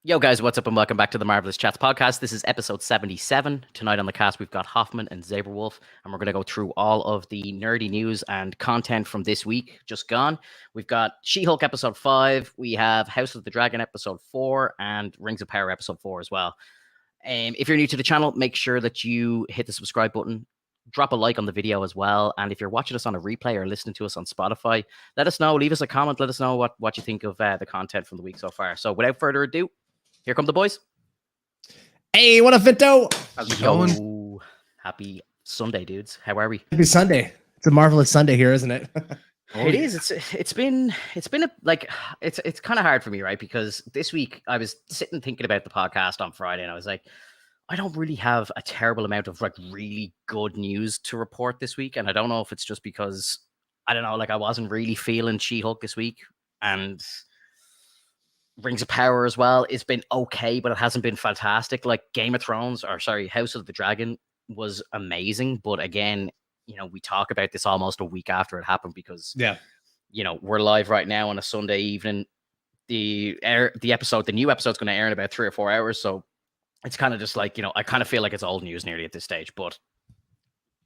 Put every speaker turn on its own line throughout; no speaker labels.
Yo, guys, what's up, and welcome back to the Marvelous Chats podcast. This is episode 77. Tonight on the cast, we've got Hoffman and Zaberwolf, and we're going to go through all of the nerdy news and content from this week just gone. We've got She-Hulk episode 5, we have House of the Dragon episode 4, and Rings of Power episode 4 as well. If you're new to the channel, make sure that you hit the subscribe button, drop a like on the video as well, and if you're watching us on a replay or listening to us on Spotify, let us know, leave us a comment, let us know what you think of the content from the week so far. So without further ado, here come the boys.
Hey, what up, Vito?
How's it going?
Yo, happy Sunday, dudes. How are we?
Happy Sunday. It's a marvelous Sunday here, isn't it?
It is. It's been it's kind of hard for me, right? Because this week I was sitting thinking about the podcast on Friday, and I was like, I don't really have a terrible amount of like really good news to report this week, and I don't know if it's just because I don't know, like I wasn't really feeling She-Hulk this week, and Rings of Power as well. It's been okay, but it hasn't been fantastic. Like Game of Thrones, or sorry, House of the Dragon was amazing. But again, you know, we talk about this almost a week after it happened because, you know, we're live right now on a Sunday evening. The new episode's going to air in about 3 or 4 hours. So it's kind of just like, you know, I kind of feel like it's old news nearly at this stage. But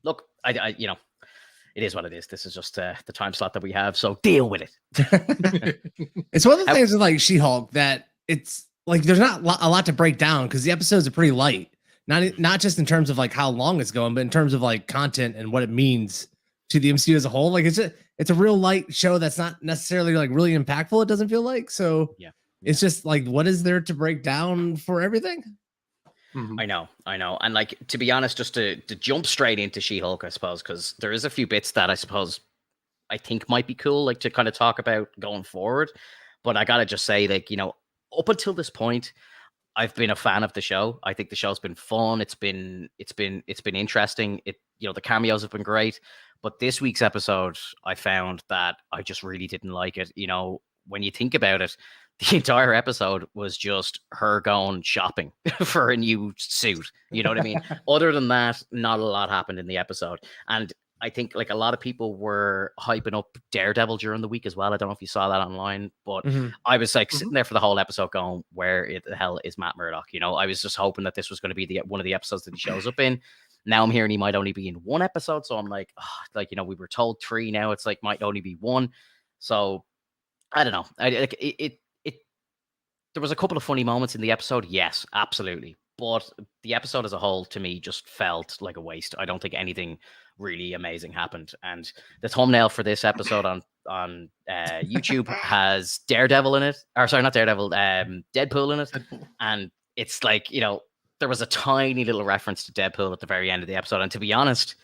look, I you know, it is what it is. This is just the time slot that we have, so deal with it.
It's one of the things with like She-Hulk that it's like there's not a lot to break down because the episodes are pretty light. Not just in terms of like how long it's going, but in terms of like content and what it means to the MCU as a whole. Like it's a real light show that's not necessarily like really impactful. It doesn't feel like so.
Yeah.
It's just like what is there to break down for everything?
Mm-hmm. I know. And like, to be honest, just to jump straight into She-Hulk, I suppose, because there is a few bits that I suppose I think might be cool, like to kind of talk about going forward. But I got to just say, like, you know, up until this point, I've been a fan of the show. I think the show's been fun. It's been interesting. You know, the cameos have been great. But this week's episode, I found that I just really didn't like it. You know, when you think about it, the entire episode was just her going shopping for a new suit. You know what I mean? Other than that, not a lot happened in the episode. And I think like a lot of people were hyping up Daredevil during the week as well. I don't know if you saw that online, but I was like sitting there for the whole episode going, where the hell is Matt Murdock? You know, I was just hoping that this was going to be one of the episodes that he shows up in. Now I'm hearing he might only be in one episode. So I'm like, oh, like, you know, we were told 3, now it's like might only be 1. So I don't know. There was a couple of funny moments in the episode. Yes, absolutely. But the episode as a whole, to me, just felt like a waste. I don't think anything really amazing happened. And the thumbnail for this episode on YouTube has Daredevil in it. Or sorry, not Daredevil, Deadpool in it. Deadpool. And it's like, you know, there was a tiny little reference to Deadpool at the very end of the episode. And to be honest,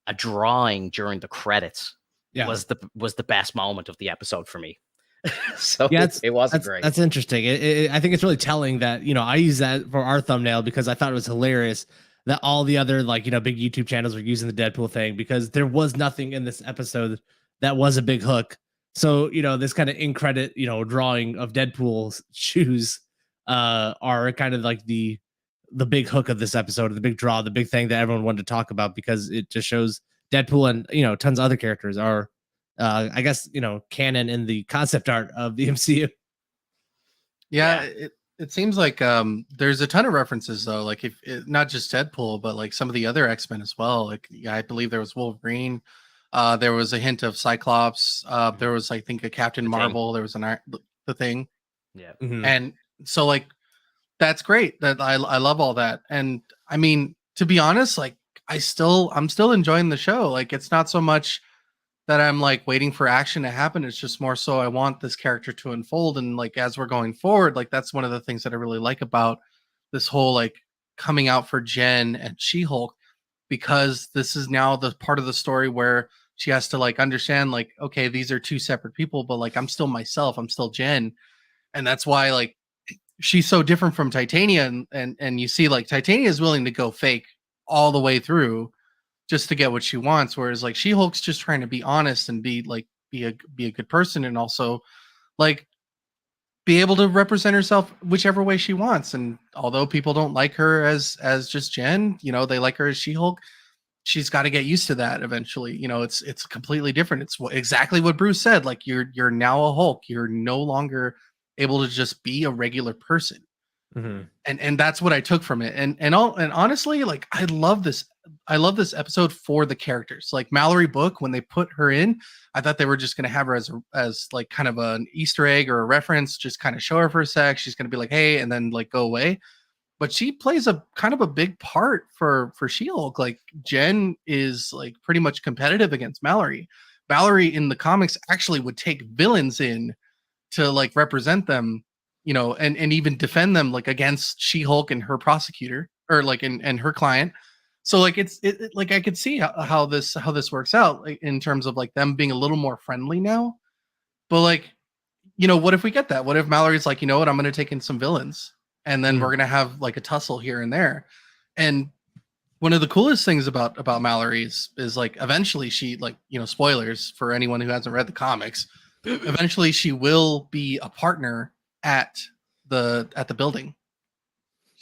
a drawing during the credits was the best moment of the episode for me. So yeah, it wasn't great.
That's interesting. I think it's really telling that, you know, I use that for our thumbnail because I thought it was hilarious that all the other, like, you know, big YouTube channels were using the Deadpool thing because there was nothing in this episode that was a big hook. So, you know, this kind of in credit, you know, drawing of Deadpool's shoes are kind of like the big hook of this episode, the big draw, the big thing that everyone wanted to talk about because it just shows Deadpool and, you know, tons of other characters are I guess, you know, canon in the concept art of the MCU.
Yeah. It seems like there's a ton of references though, like not just Deadpool, but like some of the other X-Men as well. Like I believe there was Wolverine, there was a hint of Cyclops, there was I think a Captain Marvel, there was the Thing.
Yeah.
And so like that's great. That I love all that. And I mean, to be honest, like I'm still enjoying the show. Like it's not so much that I'm like waiting for action to happen. It's just more so I want this character to unfold. And like, as we're going forward, like that's one of the things that I really like about this whole, like coming out for Jen and She-Hulk, because this is now the part of the story where she has to like understand like, okay, these are 2 separate people, but like, I'm still myself. I'm still Jen. And that's why like she's so different from Titania. And you see like Titania is willing to go fake all the way through just to get what she wants, whereas like She-Hulk's just trying to be honest and be a good person, and also like be able to represent herself whichever way she wants. And although people don't like her as just Jen, you know, they like her as She-Hulk, she's got to get used to that eventually. You know, it's completely different. It's exactly what Bruce said. Like you're now a Hulk. You're no longer able to just be a regular person. And that's what I took from it. And honestly, like I love this episode for the characters. Like Mallory Book, when they put her in, I thought they were just gonna have her as like kind of an Easter egg or a reference, just kind of show her for a sec. She's gonna be like, hey, and then like go away. But she plays a kind of a big part for She-Hulk. Like Jen is like pretty much competitive against Mallory. Mallory in the comics actually would take villains in to like represent them, you know, and even defend them like against She-Hulk and her prosecutor or like and her client. So like it like I could see how this works out, like, in terms of like them being a little more friendly now. But like, you know, what if we get that? What if Mallory's like, you know what, I'm gonna take in some villains and then we're gonna have like a tussle here and there. And one of the coolest things about Mallory is like eventually she, like, you know, spoilers for anyone who hasn't read the comics, eventually she will be a partner at the building.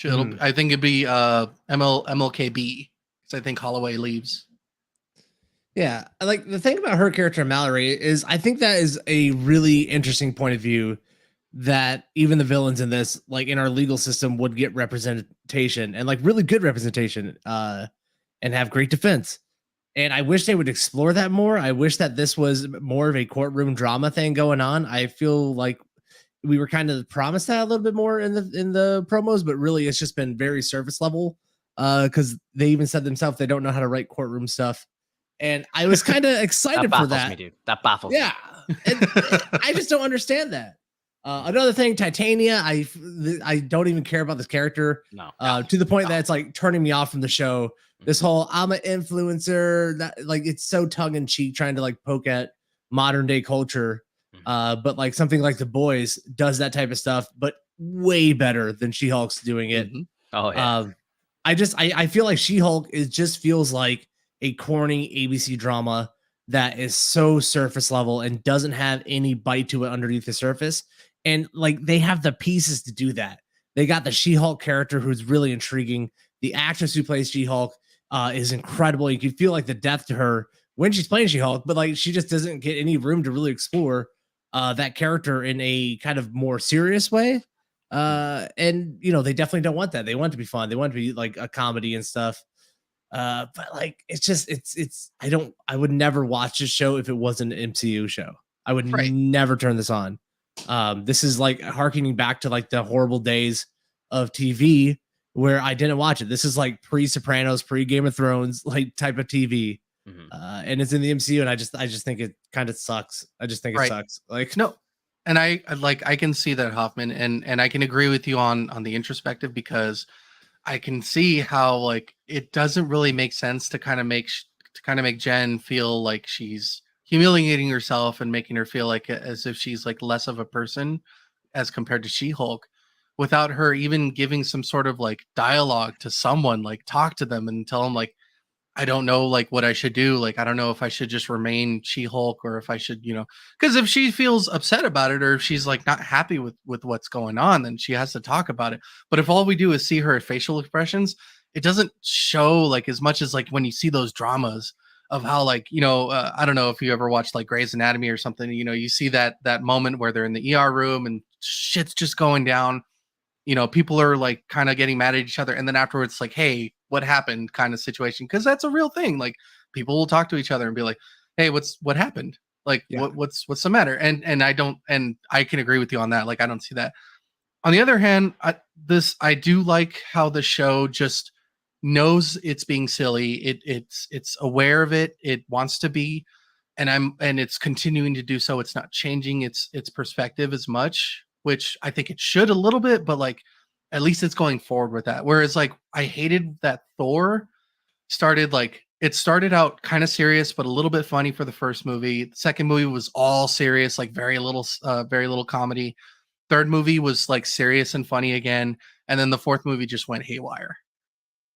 I think it'd be MLKB, because I think Holloway leaves.
Yeah, like the thing about her character Mallory is I think that is a really interesting point of view, that even the villains in this, like in our legal system, would get representation, and like really good representation, and have great defense. And I wish they would explore that more. I wish that this was more of a courtroom drama thing going on. I feel like we were kind of promised that a little bit more in the promos, but really it's just been very surface level. Because they even said themselves they don't know how to write courtroom stuff. And I was kind of excited for that.
Me, dude. That baffles me.
Yeah. And I just don't understand that. Another thing, Titania, I don't even care about this character.
No.
To the point that it's like turning me off from the show. This whole I'm an influencer, that, like, it's so tongue in cheek, trying to like poke at modern day culture. But like something like The Boys does that type of stuff, but way better than She-Hulk's doing it.
Oh yeah.
I feel like She-Hulk just feels like a corny ABC drama that is so surface level and doesn't have any bite to it underneath the surface. And like they have the pieces to do that. They got the She-Hulk character who's really intriguing. The actress who plays She-Hulk is incredible. You can feel like the depth to her when she's playing She-Hulk, but like she just doesn't get any room to really explore that character in a kind of more serious way. And you know, they definitely don't want that. They want it to be fun. They want it to be like a comedy and stuff. But like it's I would never watch this show if it wasn't an MCU show. I would never turn this on. This is like harkening back to like the horrible days of TV where I didn't watch it. This is like pre-Sopranos, pre-Game of Thrones, like type of TV. And it's in the MCU, and I just think it kind of sucks. I just think it sucks. Like,
no. And I can see that, Hoffman, and I can agree with you on the introspective, because I can see how like it doesn't really make sense to kind of make Jen feel like she's humiliating herself and making her feel like as if she's like less of a person as compared to She-Hulk, without her even giving some sort of like dialogue to someone, like talk to them and tell them like, I don't know like what I should do. Like, I don't know if I should just remain She-Hulk or if I should, you know, because if she feels upset about it, or if she's like not happy with what's going on, then she has to talk about it. But if all we do is see her facial expressions, it doesn't show like as much as like when you see those dramas of how like, you know, I don't know if you ever watched like Grey's Anatomy or something, you know, you see that moment where they're in the ER room and shit's just going down. You know, people are like kind of getting mad at each other. And then afterwards, like, hey, what happened kind of situation. Cause that's a real thing. Like people will talk to each other and be like, hey, what happened? Like, what's the matter? And I can agree with you on that. Like, I don't see that. On the other hand, I do like how the show just knows it's being silly. It's aware of it. It wants to be, and it's continuing to do so. It's not changing its perspective as much, which I think it should a little bit, but like at least it's going forward with that. Whereas like I hated that Thor started out kind of serious, but a little bit funny for the first movie. The second movie was all serious, like very little comedy. Third movie was like serious and funny again. And then the fourth movie just went haywire.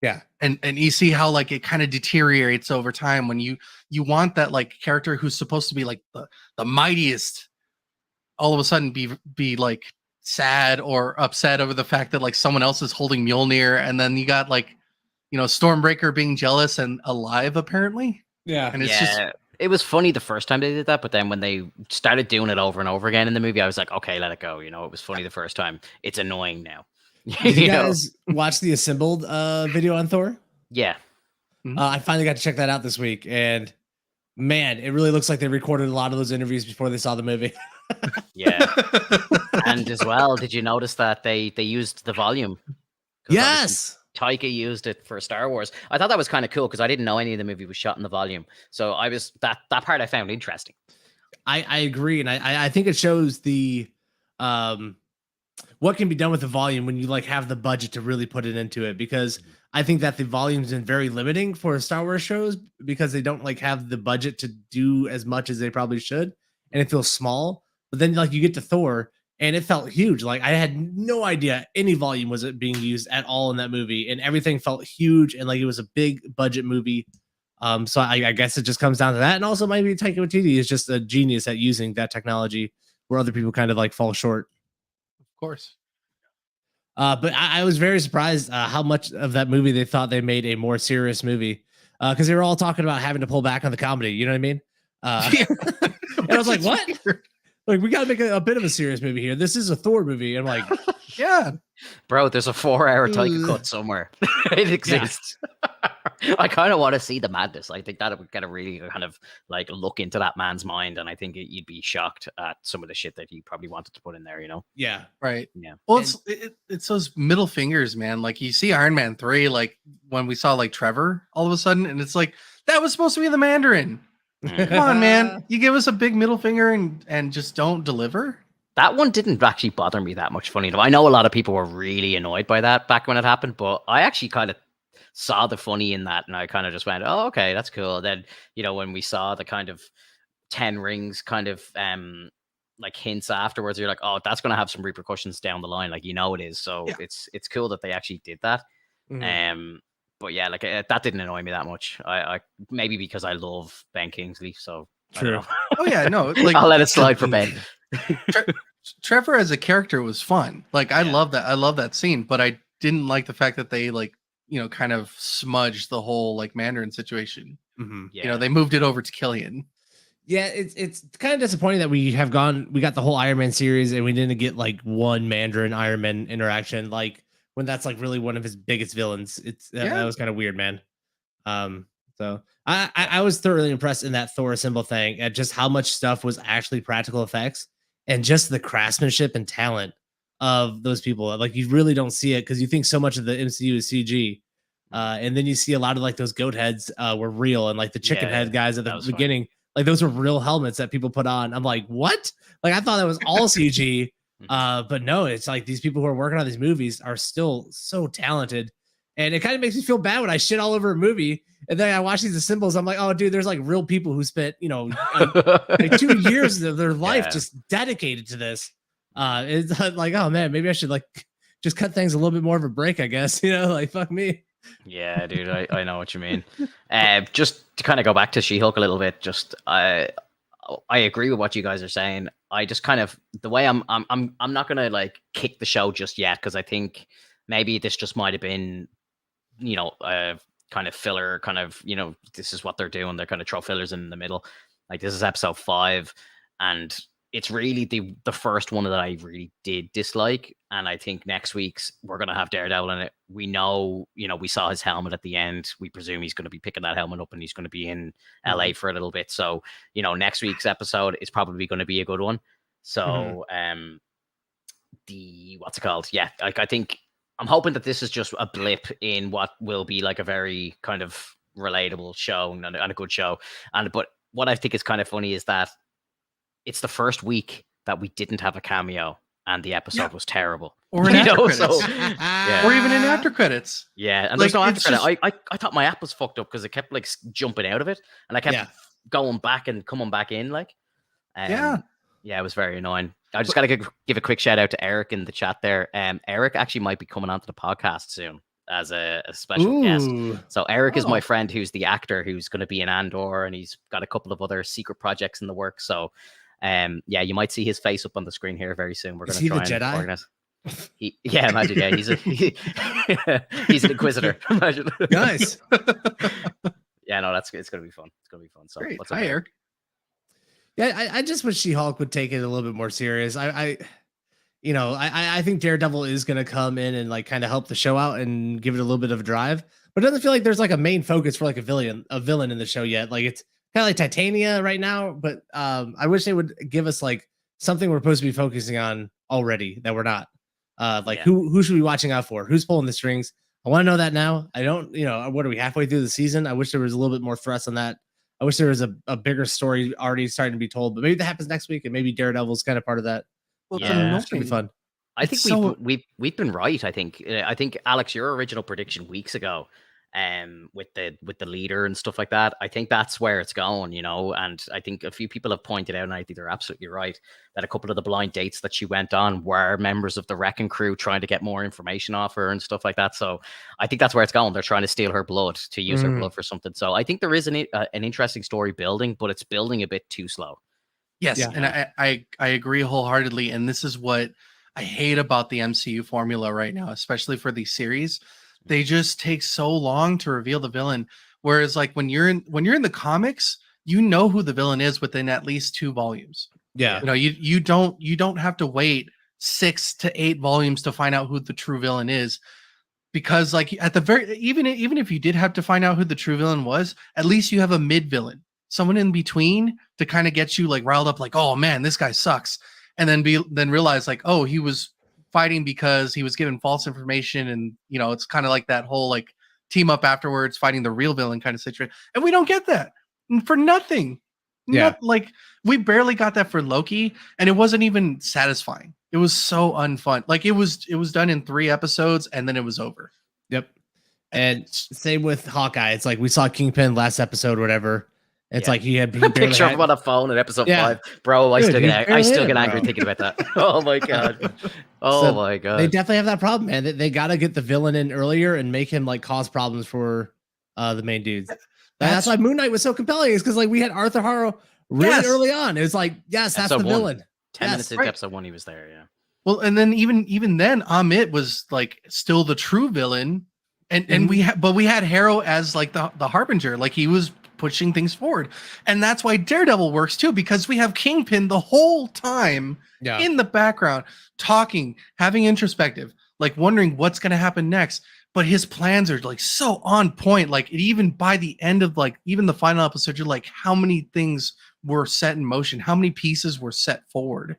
Yeah. And
you see how like it kind of deteriorates over time when you want that like character who's supposed to be like the mightiest, all of a sudden be like sad or upset over the fact that like someone else is holding Mjolnir, and then you got like, you know, Stormbreaker being jealous and alive apparently.
Yeah.
And it's just,
it was funny the first time they did that, but then when they started doing it over and over again in the movie, I was like, okay, let it go. You know, it was funny the first time. It's annoying now.
Did you
You know?
guys watch the assembled video on Thor?
Yeah.
I finally got to check that out this week, and man, it really looks like they recorded a lot of those interviews before they saw the movie.
Yeah. And as well, did you notice that they used the volume? 'Cause obviously
Yes.
Taika used it for Star Wars. I thought that was kind of cool because I didn't know any of the movie was shot in the volume. So I was that part I found interesting.
I agree, and I think it shows the what can be done with the volume when you like have the budget to really put it into it, because I think that the volume's been very limiting for Star Wars shows because they don't like have the budget to do as much as they probably should, and it feels small. But then like you get to Thor and it felt huge. Like I had no idea any volume was being used at all in that movie, and everything felt huge and like it was a big budget movie. So I guess it just comes down to that, and also maybe Taika Waititi is just a genius at using that technology where other people kind of like fall short.
Of course.
But I was very surprised how much of that movie they thought they made a more serious movie, because they were all talking about having to pull back on the comedy. You know what I mean? And I was like, what? Like, we got to make a bit of a serious movie here. This is a Thor movie. I'm like,
yeah,
bro, there's a 4-hour Taika cut somewhere. It exists. I kind of want to see the madness. I think that would get a really kind of like look into that man's mind, and I think you'd be shocked at some of the shit that he probably wanted to put in there. You know?
Yeah,
right.
Yeah.
Well, it's those middle fingers, man. Like you see Iron Man 3, like when we saw like Trevor all of a sudden, and it's like that was supposed to be the Mandarin. Come on, man. You give us a big middle finger and just don't deliver.
That one didn't actually bother me that much. Funny enough, I know a lot of people were really annoyed by that back when it happened, but I actually kind of saw the funny in that, and I kind of just went, "Oh, okay, that's cool." Then when we saw the kind of 10 rings kind of like hints afterwards, you're like, "Oh, that's going to have some repercussions down the line." Like it is. So
yeah.
it's cool that they actually did that. But yeah, like that didn't annoy me that much. I maybe because I love Ben Kingsley, so
true.
Oh yeah, no, like
I'll let it slide for Ben.
Trevor as a character was fun. Like I love that. I love that scene, but I didn't like the fact that they like kind of smudged the whole like Mandarin situation.
Yeah.
They moved it over to Killian.
Yeah, it's kind of disappointing that we got the whole Iron Man series and we didn't get like one Mandarin Iron Man interaction, like when that's like really one of his biggest villains. That was kind of weird, man. So I was thoroughly impressed in that Thor symbol thing at just how much stuff was actually practical effects and just the craftsmanship and talent of those people. Like you really don't see it because you think so much of the MCU is CG. And then you see a lot of like those goat heads were real, and like the chicken head guys at the beginning, like those were real helmets that people put on. I'm like, what? Like I thought that was all CG. But no, it's like these people who are working on these movies are still so talented. And it kind of makes me feel bad when I shit all over a movie and then I watch these symbols. I'm like, oh, dude, there's like real people who spent, like 2 years of their life just dedicated to this. It's like, oh man, maybe I should like just cut things a little bit more of a break, I guess. Like fuck me.
Yeah, dude, I know what you mean. Just to kind of go back to She-Hulk a little bit, just I agree with what you guys are saying. I just kind of the way I'm not gonna like kick the show just yet because I think maybe this just might have been kind of filler, kind of this is what they're doing. They're kind of throw fillers in the middle. Like this is episode 5, and it's really the first one that I really did dislike. And I think next week's we're gonna have Daredevil in it. We know, we saw his helmet at the end. We presume he's gonna be picking that helmet up and he's gonna be in LA for a little bit. So, next week's episode is probably gonna be a good one. So what's it called? Yeah, like I think I'm hoping that this is just a blip in what will be like a very kind of relatable show and a good show. But what I think is kind of funny is that it's the first week that we didn't have a cameo and the episode was terrible.
Or in after credits.
Or
even in after credits.
Yeah, and there's no after credit. I thought my app was fucked up because it kept like jumping out of it, and I kept going back and coming back in. Like, yeah, it was very annoying. I just got to give a quick shout out to Eric in the chat there. Eric actually might be coming onto the podcast soon as a special guest. So Eric is my friend who's the actor who's going to be in Andor, and he's got a couple of other secret projects in the works. So you might see his face up on the screen here very soon. We're going to try and
Jedi?
organize. Imagine. Yeah, he's an inquisitor. Imagine.
Nice.
Yeah, no, it's going to be fun. It's going to be fun. So,
great.
What's up,
Hi, Eric?
Yeah, I just wish She-Hulk would take it a little bit more serious. I you know, I think Daredevil is going to come in and like kind of help the show out and give it a little bit of a drive, but it doesn't feel like there's like a main focus for like a villain in the show yet. Like it's kind of like Titania right now, but I wish they would give us like something we're supposed to be focusing on already that we're not. Like who should we be watching out for? Who's pulling the strings? I want to know that now. I don't, you know, what are we halfway through the season? I wish there was a little bit more thrust on that. I wish there was a bigger story already starting to be told, but maybe that happens next week, and maybe Daredevil's kind of part of that.
Well,
It's gonna be fun.
I think we've been right. I think Alex, your original prediction weeks ago, with the leader and stuff like that, I think that's where it's going, you know. And I think a few people have pointed out, and I think they're absolutely right, that a couple of the blind dates that she went on were members of the Wrecking Crew trying to get more information off her and stuff like that. So I think that's where it's going. They're trying to steal her blood, to use her blood for something. So I think there is an interesting story building, but it's building a bit too slow.
Yes, and I agree wholeheartedly. And this is what I hate about the MCU formula right now, especially for these series. They just take so long to reveal the villain. Whereas like when you're in the comics, you know who the villain is within at least 2 volumes.
Yeah.
You know, you don't have to wait 6 to 8 volumes to find out who the true villain is. Because like at the very even if you did have to find out who the true villain was, at least you have a mid villain, someone in between to kind of get you like riled up, like, oh man, this guy sucks. And then realize like, oh, he was fighting because he was given false information, and you know, it's kind of like that whole like team up afterwards fighting the real villain kind of situation. And we don't get that for nothing.
Yeah.
Like we barely got that for Loki, and it wasn't even satisfying. It was so unfun. Like it was done in 3 episodes and then it was over.
Yep. And same with Hawkeye. It's like we saw Kingpin last episode or whatever. It's like he
picture of him on a phone in episode 5, bro. I still get angry thinking about that. Oh my god. My god.
They definitely have that problem, man. They got to get the villain in earlier and make him like cause problems for the main dudes. That's why Moon Knight was so compelling. Is because like we had Arthur Harrow really early on. It was like, yes, that's the villain.
10 minutes into episode 1, he was there. Yeah.
Well, and then even then, Amit was like still the true villain, and we had Harrow as like the harbinger. Like he was pushing things forward, and that's why Daredevil works too, because we have Kingpin the whole time in the background talking, having introspective, like wondering what's going to happen next, but his plans are like so on point. Like even by the end of like even the final episode, you're like, how many things were set in motion, how many pieces were set forward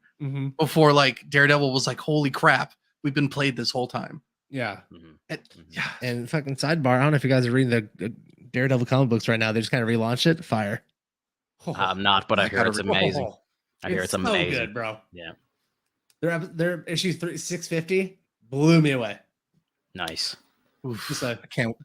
before like Daredevil was like, holy crap, we've been played this whole time.
And fucking sidebar, I don't know if you guys are reading the Daredevil comic books right now. They just kind of relaunched it. Fire.
I'm not, but I hear it's amazing. I hear it's amazing.
So good, bro.
Yeah.
Their issue 650 blew me away.
Nice.
Oof.
I can't.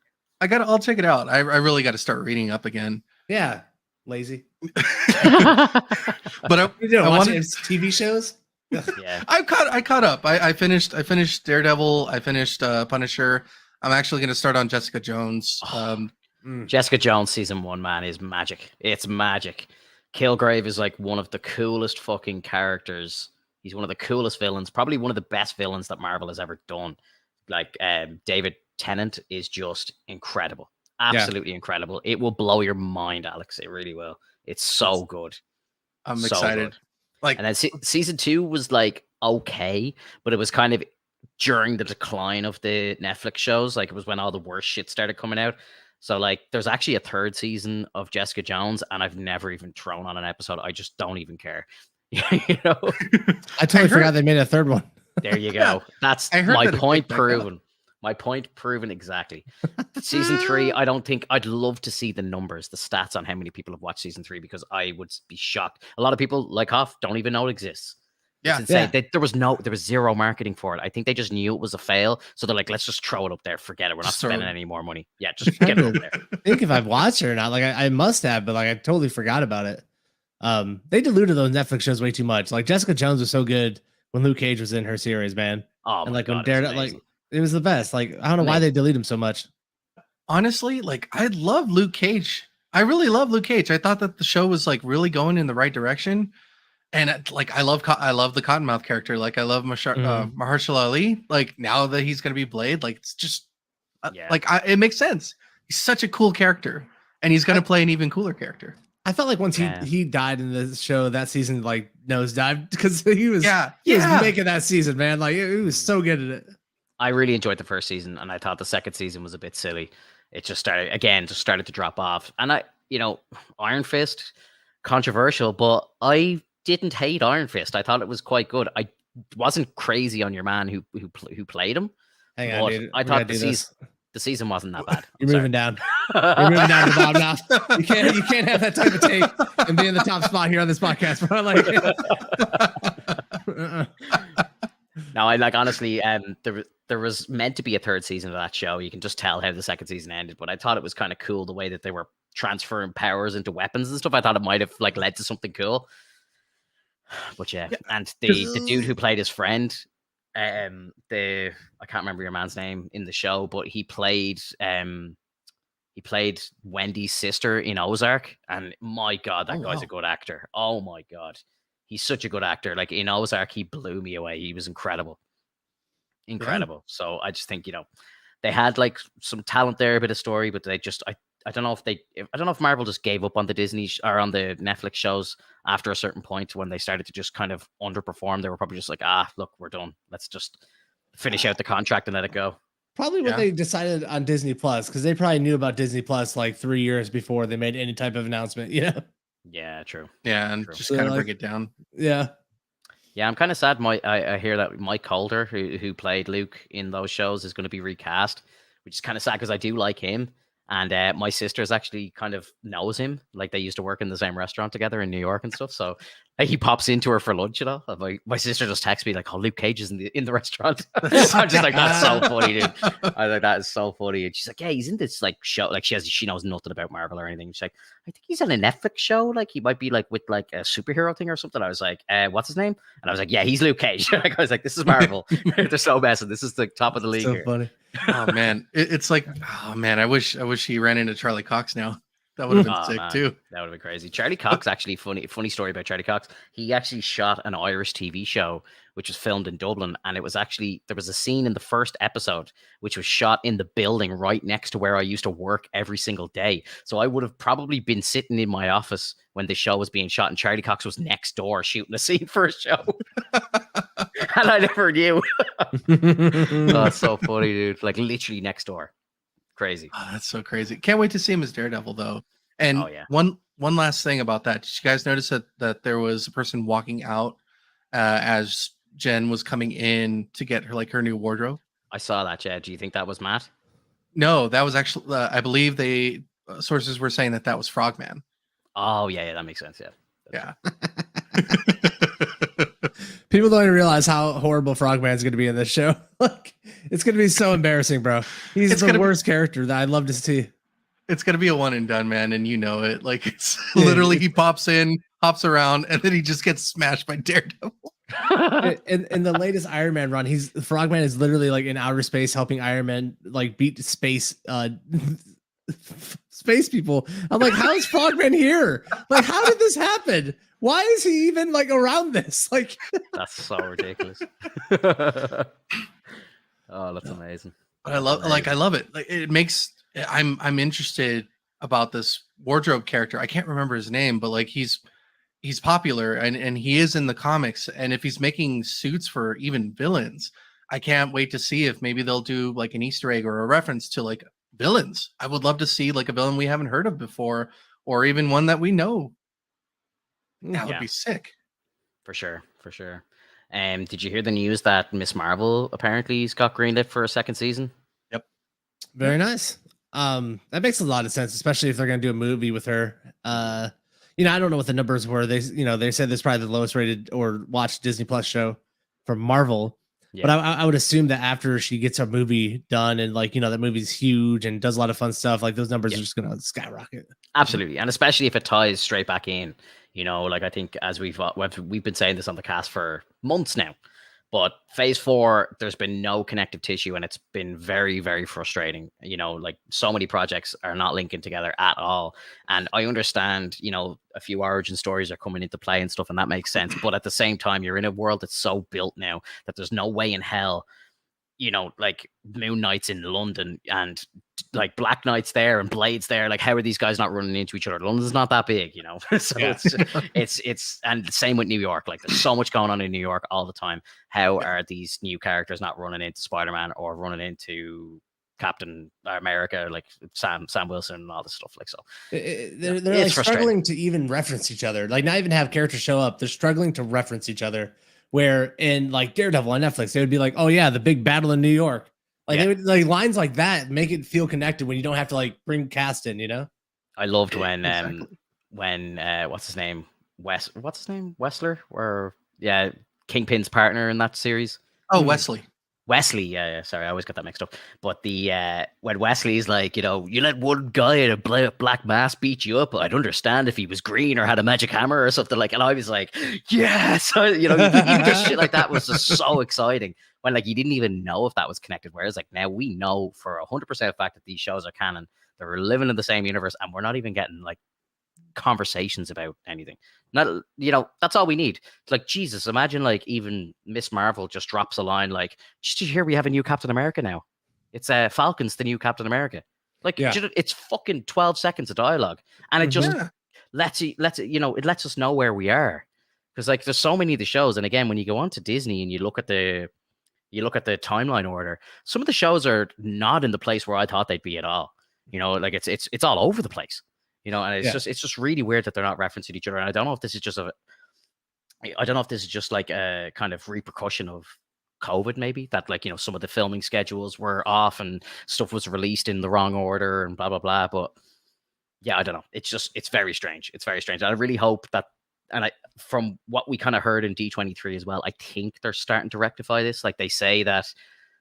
I'll check it out. I really got to start reading up again.
Yeah. Lazy.
But I
wanted TV shows.
Yeah.
I caught up. I finished Daredevil. I finished Punisher. I'm actually going to start on Jessica Jones.
Jessica Jones season 1, man, is magic. It's magic. Kilgrave is like one of the coolest fucking characters. He's one of the coolest villains, probably one of the best villains that Marvel has ever done. Like David Tennant is just incredible. Absolutely incredible. It will blow your mind, Alex. It really will. It's so good.
I'm excited.
Good. Like, and then season 2 was like okay, but it was kind of during the decline of the Netflix shows. Like it was when all the worst shit started coming out. So like there's actually a 3rd season of Jessica Jones, and I've never even thrown on an episode. I just don't even care. You know?
I totally forgot they made a 3rd one.
There you go. That's my point proven. My point proven exactly. Season 3, I'd love to see the numbers, the stats on how many people have watched season 3, because I would be shocked. A lot of people, like Hoff, don't even know it exists. It's insane. There was zero marketing for it. I think they just knew it was a fail. So they're like, let's just throw it up there. Forget it. We're not spending any more money. Yeah, just get it up there.
I think if I've watched it or not, like I must have, but like I totally forgot about it. They diluted those Netflix shows way too much. Like Jessica Jones was so good when Luke Cage was in her series, man.
Oh,
and like
God,
when Daredevil, like it was the best. Like I don't know why they delete him so much.
Honestly, like I love Luke Cage. I really love Luke Cage. I thought that the show was like really going in the right direction. And like I love the Cottonmouth character. Like I love Mahershala Ali. Like now that he's gonna be Blade, like it's just it makes sense. He's such a cool character, and he's gonna play an even cooler character.
I felt like once he died in the show, that season like nosedived because he was making that season, man. Like he was so good at it.
I really enjoyed the first season, and I thought the second season was a bit silly. It just started to drop off. And Iron Fist, controversial, but I didn't hate Iron Fist. I thought it was quite good. I wasn't crazy on your man who played him.
Hang on, dude.
I thought the season wasn't that bad.
You're moving down. You're moving down to the bottom now. You can't have that type of take and be in the top spot here on this podcast, bro. Like,
no, I like honestly. There was meant to be a third season of that show. You can just tell how the second season ended, but I thought it was kind of cool the way that they were transferring powers into weapons and stuff. I thought it might have like led to something cool. But yeah. And the dude who played his friend, I can't remember your man's name in the show, but he played Wendy's sister in Ozark, and my god, that guy's a good actor. Oh my god, he's such a good actor. Like in Ozark, he blew me away. He was incredible. Yeah. So I just think they had like some talent there, a bit of story, but they just I don't know if Marvel just gave up on the Disney or on the Netflix shows after a certain point when they started to just kind of underperform. They were probably just like, look, we're done. Let's just finish out the contract and let it go.
Probably when they decided on Disney Plus, because they probably knew about Disney Plus like 3 years before they made any type of announcement.
Yeah, true.
Yeah, and just kind of bring it down.
Yeah.
Yeah, I'm kind of sad. I hear that Mike Calder, who played Luke in those shows, is going to be recast, which is kind of sad because I do like him. And my sister's actually kind of knows him. Like they used to work in the same restaurant together in New York and stuff. So he pops into her for lunch, My sister just texts me like, "Oh, Luke Cage is in the restaurant." I'm just like, "That's so funny, dude." I was like, "That is so funny." And she's like, "Yeah, he's in this like show." Like she knows nothing about Marvel or anything. She's like, "I think he's on a Netflix show. Like he might be like with like a superhero thing or something." I was like, "What's his name?" And I was like, "Yeah, he's Luke Cage." I was like, "This is Marvel. They're so messing. This is the top of the league."
So
here.
Funny.
Oh man, it's like, oh man, I wish he ran into Charlie Cox now. That would have been sick too.
That would have been crazy. Charlie Cox, actually, funny story about Charlie Cox. He actually shot an Irish TV show, which was filmed in Dublin. And it was actually, there was a scene in the first episode, which was shot in the building right next to where I used to work every single day. So I would have probably been sitting in my office when the show was being shot, and Charlie Cox was next door shooting a scene for a show. And I never knew. Oh, it's so funny, dude. Like literally next door. Crazy.
Oh, that's so crazy. Can't wait to see him as Daredevil though. And one last thing about that. Did you guys notice that there was a person walking out as Jen was coming in to get her new wardrobe?
I saw that, yeah. Do you think that was Matt?
No, that was actually I believe sources were saying that was Frogman.
Oh yeah, that makes sense.
Yeah.
People don't even realize how horrible Frogman's going to be in this show. Like, it's going to be so embarrassing, bro. He's the worst character that I'd love to see.
It's going to be a one and done, man, and you know it. Like, it's literally he pops in, hops around, and then he just gets smashed by Daredevil.
in the latest Iron Man run, Frogman is literally like in outer space helping Iron Man like beat space people. I'm like, how is Frogman here? Like, how did this happen? Why is he even like around this? Like,
that's so ridiculous. Oh, that's amazing.
But I love it. Like, it makes I'm interested about this wardrobe character. I can't remember his name, but like he's popular and he is in the comics. And if he's making suits for even villains, I can't wait to see if maybe they'll do like an Easter egg or a reference to like villains. I would love to see like a villain we haven't heard of before, or even one that we know. That would be sick. For sure.
Did you hear the news that Miss Marvel apparently got greenlit for a second season?
Yep.
Very nice. That makes a lot of sense, especially if they're going to do a movie with her. I don't know what the numbers were. They said this is probably the lowest rated or watched Disney Plus show from Marvel. Yeah. But I would assume that after she gets her movie done and that movie's huge and does a lot of fun stuff, like those numbers are just going to skyrocket.
Absolutely. And especially if it ties straight back in, I think as we've been saying this on the cast for months now, but phase 4, there's been no connective tissue and it's been very, very frustrating. Like so many projects are not linking together at all. And I understand, a few origin stories are coming into play and stuff, and that makes sense. But at the same time, you're in a world that's so built now that there's no way in hell you know, like Moon Knight's in London and like Black Knight's there and Blade's there. Like, how are these guys not running into each other? London's not that big, you know. So it's and the same with New York. Like, there's so much going on in New York all the time. How are these new characters not running into Spider-Man or running into Captain America, like Sam Wilson and all this stuff? Like, so
they're like struggling to even reference each other. Like, not even have characters show up. They're struggling to reference each other. Where in like Daredevil on Netflix, they would be like, "Oh yeah, the big battle in New York." Like they would like lines like that make it feel connected when you don't have to like bring cast in. You know,
I loved when what's his name Wessler, or Kingpin's partner in that series.
Oh, Wesley.
Wesley, yeah, sorry, I always got that mixed up. But the when Wesley's like, you know, you let one guy in a black mask beat you up, I'd understand if he was green or had a magic hammer or something like. And I was like, yes, you know, even just shit like that was just so exciting. When like you didn't even know if that was connected. Whereas like now we know for 100% fact that these shows are canon. They're living in the same universe, and we're not even getting like conversations about anything. Not, you know, that's all we need. It's like, Jesus, imagine like even Miss Marvel just drops a line like, "Did you hear we have a new Captain America now? It's Falcon's the new Captain America." Like, it's fucking 12 seconds of dialogue, and it just lets us know where we are. Because like there's so many of the shows, and again, when you go on to Disney and you look at the timeline order, some of the shows are not in the place where I thought they'd be at all. You know, like it's all over the place. You know, and it's just really weird that they're not referencing each other. And I don't know if this is just like a kind of repercussion of COVID, maybe, that like, you know, some of the filming schedules were off and stuff was released in the wrong order and blah blah blah. But yeah, I don't know. It's very strange. It's very strange. I really hope that, and from what we kind of heard in D23 as well, I think they're starting to rectify this. Like, they say that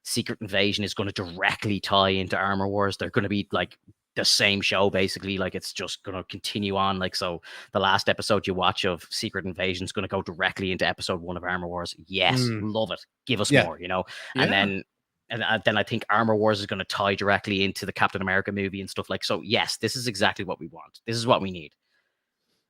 Secret Invasion is going to directly tie into Armor Wars. They're going to be like the same show, basically. Like, it's just going to continue on. Like, so the last episode you watch of Secret Invasion is going to go directly into episode 1 of Armor Wars. Yes, love it. Give us more, you know. And then I think Armor Wars is going to tie directly into the Captain America movie and stuff like. So yes, this is exactly what we want. This is what we need.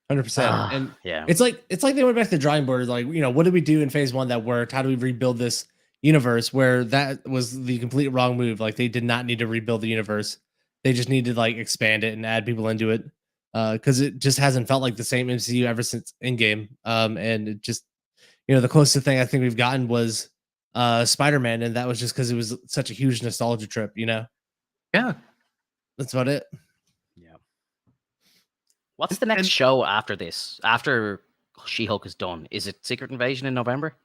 100%. And it's like they went back to the drawing board. Like, you know, what did we do in phase 1 that worked? How do we rebuild this universe? Where that was the complete wrong move. Like, they did not need to rebuild the universe. They just need to like expand it and add people into it, because it just hasn't felt like the same MCU ever since Endgame. And it just, you know, the closest thing I think we've gotten was Spider-Man, and that was just because it was such a huge nostalgia trip, you know.
Yeah,
that's about it.
Yeah. What's the next show after this? After She-Hulk is done, is it Secret Invasion in November?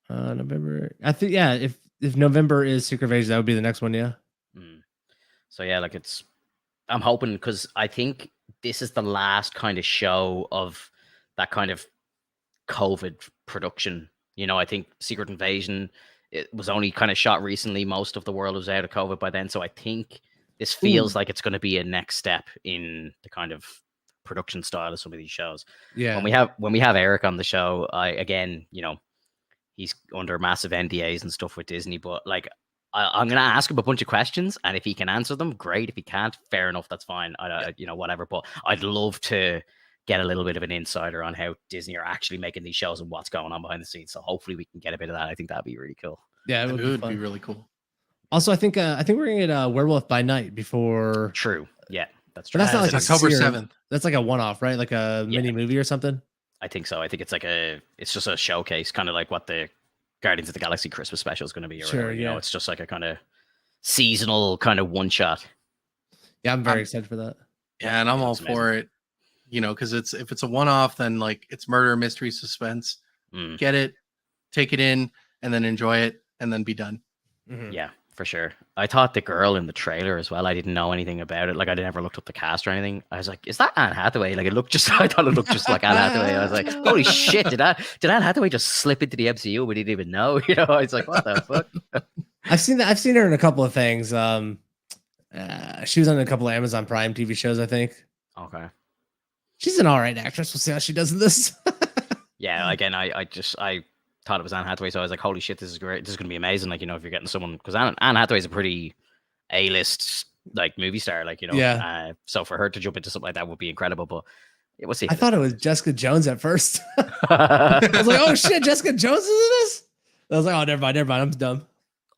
November, I think. Yeah, if November is Secret Invasion, that would be the next one. Yeah.
So yeah, like I'm hoping, because I think this is the last kind of show of that kind of COVID production. You know, I think Secret Invasion, it was only kind of shot recently. Most of the world was out of COVID by then. So I think this feels like it's going to be a next step in the kind of production style of some of these shows.
Yeah.
When we have Eric on the show, again, you know, he's under massive NDAs and stuff with Disney, but like, I'm going to ask him a bunch of questions, and if he can answer them, great. If he can't, fair enough, that's fine. You know, whatever. But I'd love to get a little bit of an insider on how Disney are actually making these shows and what's going on behind the scenes. So hopefully we can get a bit of that. I think that'd be really cool.
Yeah,
it would be really cool.
Also, I think we're gonna get Werewolf by Night before.
True. Yeah, that's true.
But that's not like
October 7th.
That's like a one-off, right? Like a mini movie or something.
I think so. I think it's like it's just a showcase, kind of like what the Guardians of the Galaxy Christmas special is going to be. Or whatever, you know, it's just like a kind of seasonal kind of one shot.
Yeah, I'm very excited for that.
Yeah, and I'm all for it. You know, because if it's a one-off, then like it's murder, mystery, suspense. Get it, take it in, and then enjoy it, and then be done.
Yeah, for sure. I thought the girl in the trailer as well, I didn't know anything about it. Like, I never looked up the cast or anything. I was like, is that Anne Hathaway? Like, I thought it looked just like Anne Hathaway. I was like, holy shit, did Anne Hathaway just slip into the MCU? We didn't even know. You know, I was like, what the fuck?
I've seen her in a couple of things. She was on a couple of Amazon Prime TV shows, I think.
Okay.
She's an all right actress. We'll see how she does in this.
Yeah, again, I thought it was Anne Hathaway, so I was like, holy shit, this is great. This is going to be amazing. Like, you know, if you're getting someone, because Anne Hathaway is a pretty A-list like movie star, like, you know.
Yeah.
So for her to jump into something like that would be incredible. But we'll see.
I thought it was Jessica Jones at first. I was like, oh shit, Jessica Jones is in this? I was like, oh, never mind, I'm dumb.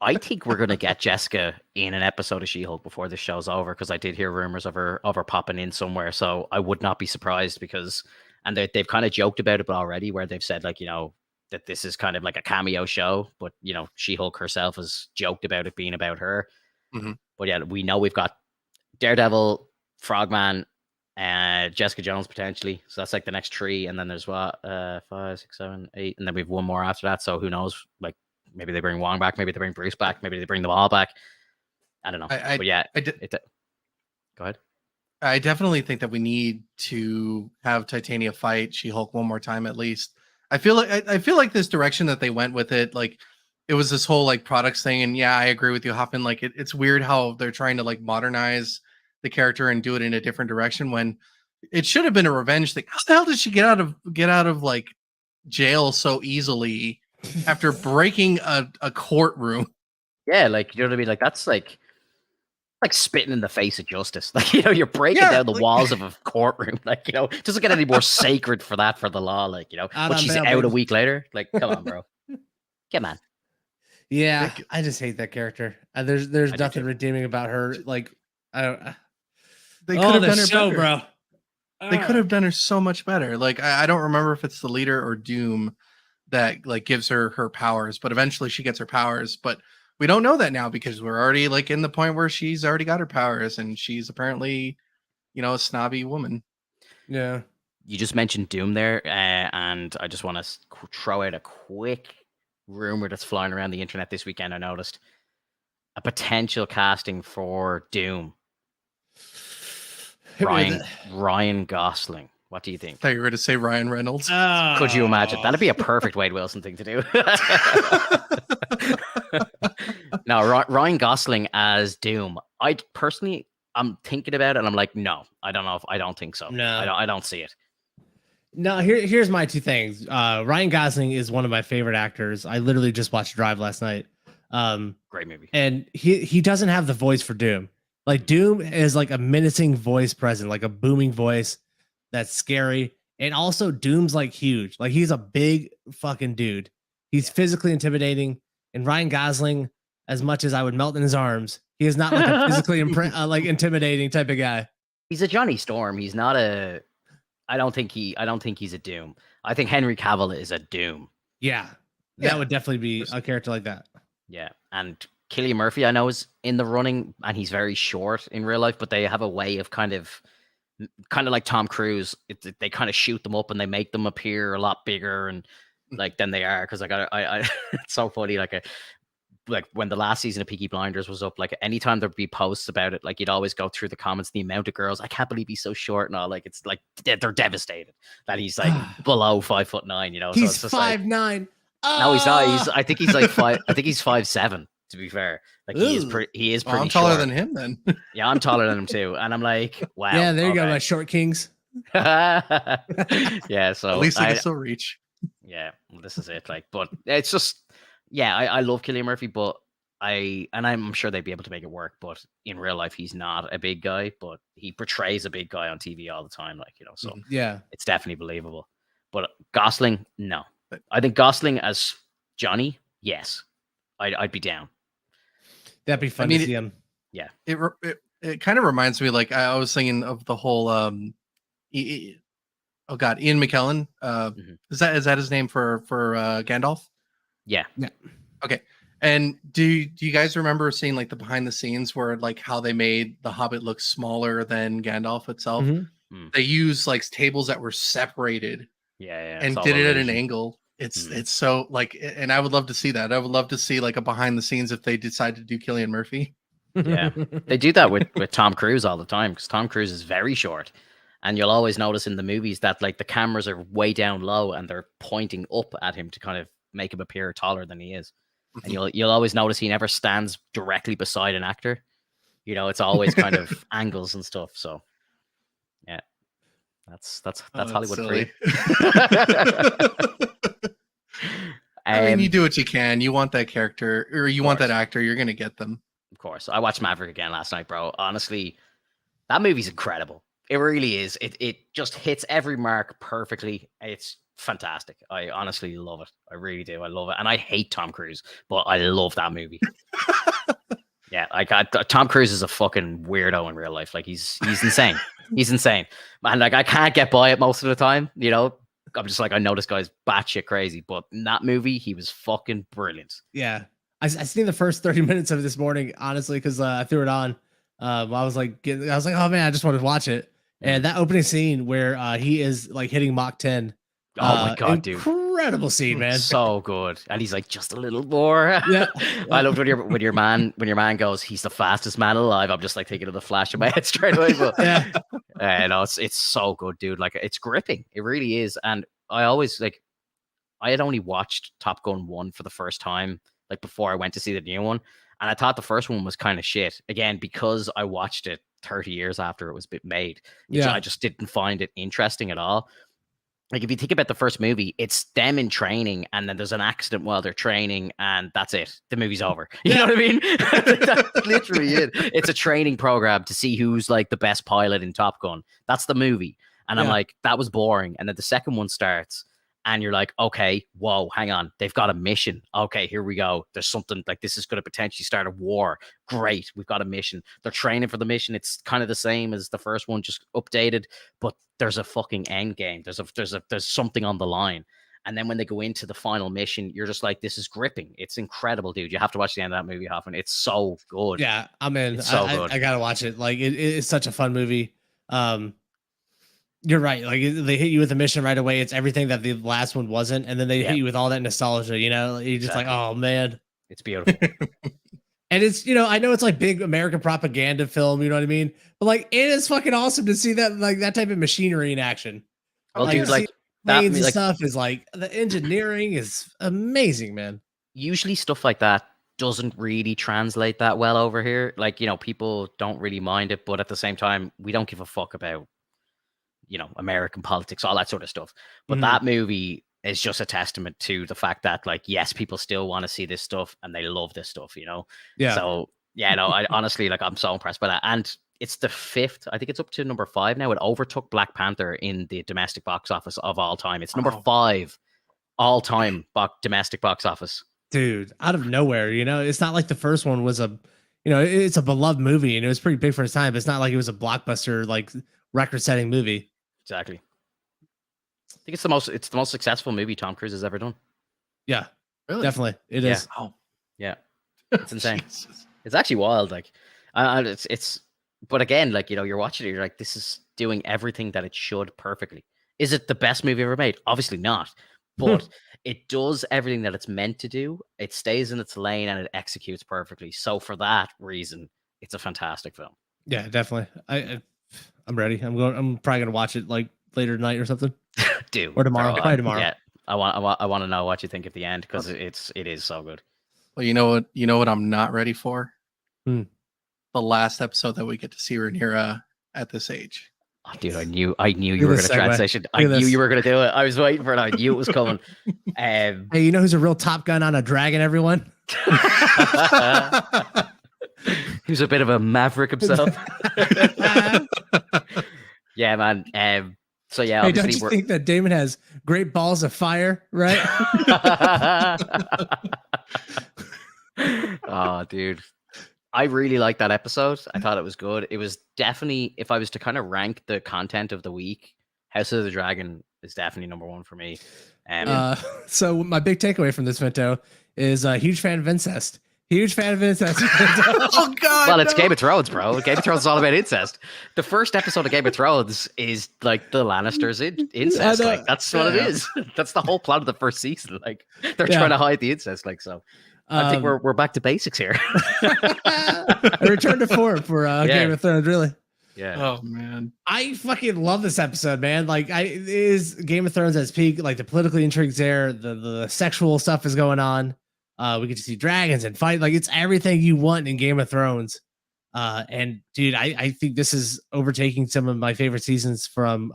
I think we're gonna get Jessica in an episode of She-Hulk before this show's over, because I did hear rumors of her popping in somewhere. So I would not be surprised, because they've kind of joked about it already, where they've said, like, that this is kind of like a cameo show, but She-Hulk herself has joked about it being about her.
Mm-hmm.
But yeah, we know we've got Daredevil, Frogman, Jessica Jones potentially. So that's like the next three, and then there's what 5, 6, 7, 8, and then we've one more after that. So who knows? Like, maybe they bring Wong back, maybe they bring Bruce back, maybe they bring them all back. I don't know. But yeah, go ahead.
I definitely think that we need to have Titania fight She-Hulk one more time at least. I feel like this direction that they went with it, like it was this whole like products thing, and yeah, I agree with you, Hoffman. Like it's weird how they're trying to like modernize the character and do it in a different direction when it should have been a revenge thing. How the hell did she get out of like jail so easily after breaking a courtroom?
Yeah, like, you know what I mean? Like, that's like spitting in the face of justice. Like, you're breaking down the walls of a courtroom. Like, it doesn't get any more sacred for the law. Like, but she's out a week later. Like, come on, bro. Come on.
Yeah, I just hate that character. There's nothing redeeming about her. Like, I don't.
They could have done her
show,
better,
bro.
They could have done her so much better. Like, I don't remember if it's the leader or Doom that like gives her powers, but eventually she gets her powers. But we don't know that now, because we're already like in the point where she's already got her powers, and she's apparently, a snobby woman.
Yeah.
You just mentioned Doom there, and I just want to throw out a quick rumor that's flying around the internet this weekend. I noticed a potential casting for Doom. Ryan Gosling. What do you think?
I thought you were going to say Ryan Reynolds.
Could you imagine? That'd be a perfect Wade Wilson thing to do. No, Ryan Gosling as Doom. I'm thinking about it, and I'm like, no, I don't think so.
No,
I don't see it.
No, here's my two things. Ryan Gosling is one of my favorite actors. I literally just watched Drive last night.
Great movie.
And he doesn't have the voice for Doom. Like, Doom is like a menacing voice present, like a booming voice that's scary. And also Doom's like huge. Like, he's a big fucking dude. He's physically intimidating. And Ryan Gosling, as much as I would melt in his arms, he is not like a physically like intimidating type of guy.
He's a Johnny Storm. He's not a. I don't think he's a Doom. I think Henry Cavill is a Doom.
Yeah, that would definitely be a character like that.
Yeah, and Cillian Murphy, I know, is in the running, and he's very short in real life, but they have a way of kind of like Tom Cruise. They kind of shoot them up and they make them appear a lot bigger and like than they are. Because I it's so funny. Like when the last season of Peaky Blinders was up, like anytime there'd be posts about it, like you'd always go through the comments, the amount of girls, I can't believe he's so short and all. Like, it's like they're devastated that he's like below 5'9",
He's
so it's just
5'9".
No, he's not. I think he's like 5. I think he's 5'7", to be fair. Like, he is pretty
I'm taller
short.
than him then.
Yeah, I'm taller than him too. And I'm like, wow.
Yeah, there you go, my short kings.
Yeah, so
at least I can still reach.
Yeah, well, this is it. Like, but it's just, yeah, I love Cillian Murphy, but I'm sure they'd be able to make it work. But in real life, he's not a big guy, but he portrays a big guy on TV all the time. Like, so
yeah,
it's definitely believable. But Gosling, no. I think Gosling as Johnny, yes, I'd be down.
That'd be fun to see him.
Yeah,
it kind of reminds me, like, I was thinking of the whole Ian McKellen. Is that his name for Gandalf?
Yeah.
Okay. And do you guys remember seeing like the behind the scenes where like how they made the Hobbit look smaller than Gandalf itself? They used like tables that were separated.
Yeah.
And did it at an angle. It's so like, and I would love to see that. I would love to see like a behind the scenes if they decide to do Cillian Murphy.
Yeah, they do that with Tom Cruise all the time, because Tom Cruise is very short, and you'll always notice in the movies that like the cameras are way down low and they're pointing up at him to kind of make him appear taller than he is. And you'll always notice he never stands directly beside an actor. It's always kind of angles and stuff. So yeah, that's Hollywood for you.
I mean, you do what you can. You want that character, or you want that actor, you're gonna get them.
Of course. I watched Maverick again last night, bro. Honestly, that movie's incredible. It really is. It just hits every mark perfectly. It's fantastic. I honestly love it. I really do. I love it. And I hate Tom Cruise, but I love that movie. Yeah, like Tom Cruise is a fucking weirdo in real life. Like he's insane. He's insane. And like I can't get by it most of the time. You know, I'm just like I know this guy's batshit crazy. But in that movie, he was fucking brilliant.
Yeah, I seen the first 30 minutes of it this morning, honestly, because I threw it on. I was like, oh man, I just wanted to watch it. And that opening scene where he is like hitting Mach 10.
Oh my god, dude!
Incredible scene, man.
So good, and he's like just a little more.
Yeah,
I loved when your man goes, he's the fastest man alive. I'm just like thinking of the flash in my head straight away. But no, it's so good, dude. Like it's gripping. It really is. And I always like, I had only watched Top Gun 1 for the first time, like before I went to see the new one, and I thought the first one was kind of shit. Again, because I watched it 30 years after it was made. I just didn't find it interesting at all. Like if you think about the first movie, it's them in training, and then there's an accident while they're training, and that's it. The movie's over. You know what I mean? That's literally it. It's a training program to see who's like the best pilot in Top Gun. That's the movie. And I'm like, that was boring. And then the second one starts, and you're like, okay, whoa, hang on. They've got a mission. Okay, here we go. There's something like this is going to potentially start a war. Great. We've got a mission. They're training for the mission. It's kind of the same as the first one, just updated, but there's a fucking end game. There's something on the line. And then when they go into the final mission, you're just like, this is gripping. It's incredible, dude. You have to watch the end of that movie, Hoffman. It's so good.
Yeah, I'm in.
It's so good.
I gotta watch it. Like it's such a fun movie. You're right. Like they hit you with a mission right away. It's everything that the last one wasn't, and then they hit you with all that nostalgia. You know, you're just like, oh man,
it's beautiful.
And it's, you know, I know it's like big American propaganda film, you know what I mean? But like, it is fucking awesome to see that, like that type of machinery in action.
Well,
like,
dude, like
that and stuff is like, the engineering is amazing, man.
Usually stuff like that doesn't really translate that well over here. Like, you know, people don't really mind it, but at the same time, we don't give a fuck about, you know, American politics, all that sort of stuff. But that movie is just a testament to the fact that, like, yes, people still want to see this stuff and they love this stuff, you know?
Yeah.
So, yeah, no, I honestly, like, I'm so impressed by that. And it's the 5th, I think it's up to number 5 now. It overtook Black Panther in the domestic box office of all time. It's number 5 all time domestic box office.
Dude, out of nowhere, you know, it's not like the first one was a, you know, it's a beloved movie and it was pretty big for its time, but it's not like it was a blockbuster, like record setting movie.
Exactly. I think it's the most successful movie Tom Cruise has ever done.
Yeah,
really,
definitely, it is.
Oh,
yeah, it's insane. It's actually wild. Like, it's. But again, like, you know, you're watching it, you're like, this is doing everything that it should perfectly. Is it the best movie ever made? Obviously not. But it does everything that it's meant to do. It stays in its lane and it executes perfectly. So for that reason, it's a fantastic film.
Yeah, definitely. I'm ready. I'm probably gonna watch it like later tonight or something.
Dude,
or tomorrow. Probably tomorrow.
Yeah, I want to know what you think at the end because it is so good.
Well, you know what I'm not ready for? The last episode that we get to see Rhaenyra at this age.
Oh, dude, I knew you were going to transition. I knew you were going to do it. I was waiting for it. I knew it was coming.
Hey, you know who's a real Top Gun on a dragon, everyone?
Who's a bit of a maverick himself. Yeah, man. So yeah,
hey, don't you think that Damon has great balls of fire, right?
Oh, dude. I really liked that episode. I thought it was good. It was definitely, if I was to kind of rank the content of the week, House of the Dragon is definitely number 1 for me.
So my big takeaway from this Vento is a huge fan of incest. Huge fan of incest.
Oh God!
Well, it's Game of Thrones, bro. Game of Thrones is all about incest. The first episode of Game of Thrones is like the Lannisters incest. Like that's what it is. That's the whole plot of the first season. Like they're trying to hide the incest. Like so. I think we're back to basics here.
I returned to form for Game of Thrones, really.
Yeah.
Oh man,
I fucking love this episode, man. Like, it is Game of Thrones at its peak. Like the political intrigues there, the sexual stuff is going on. We get to see dragons and fight. Like it's everything you want in Game of Thrones. And dude, I think this is overtaking some of my favorite seasons from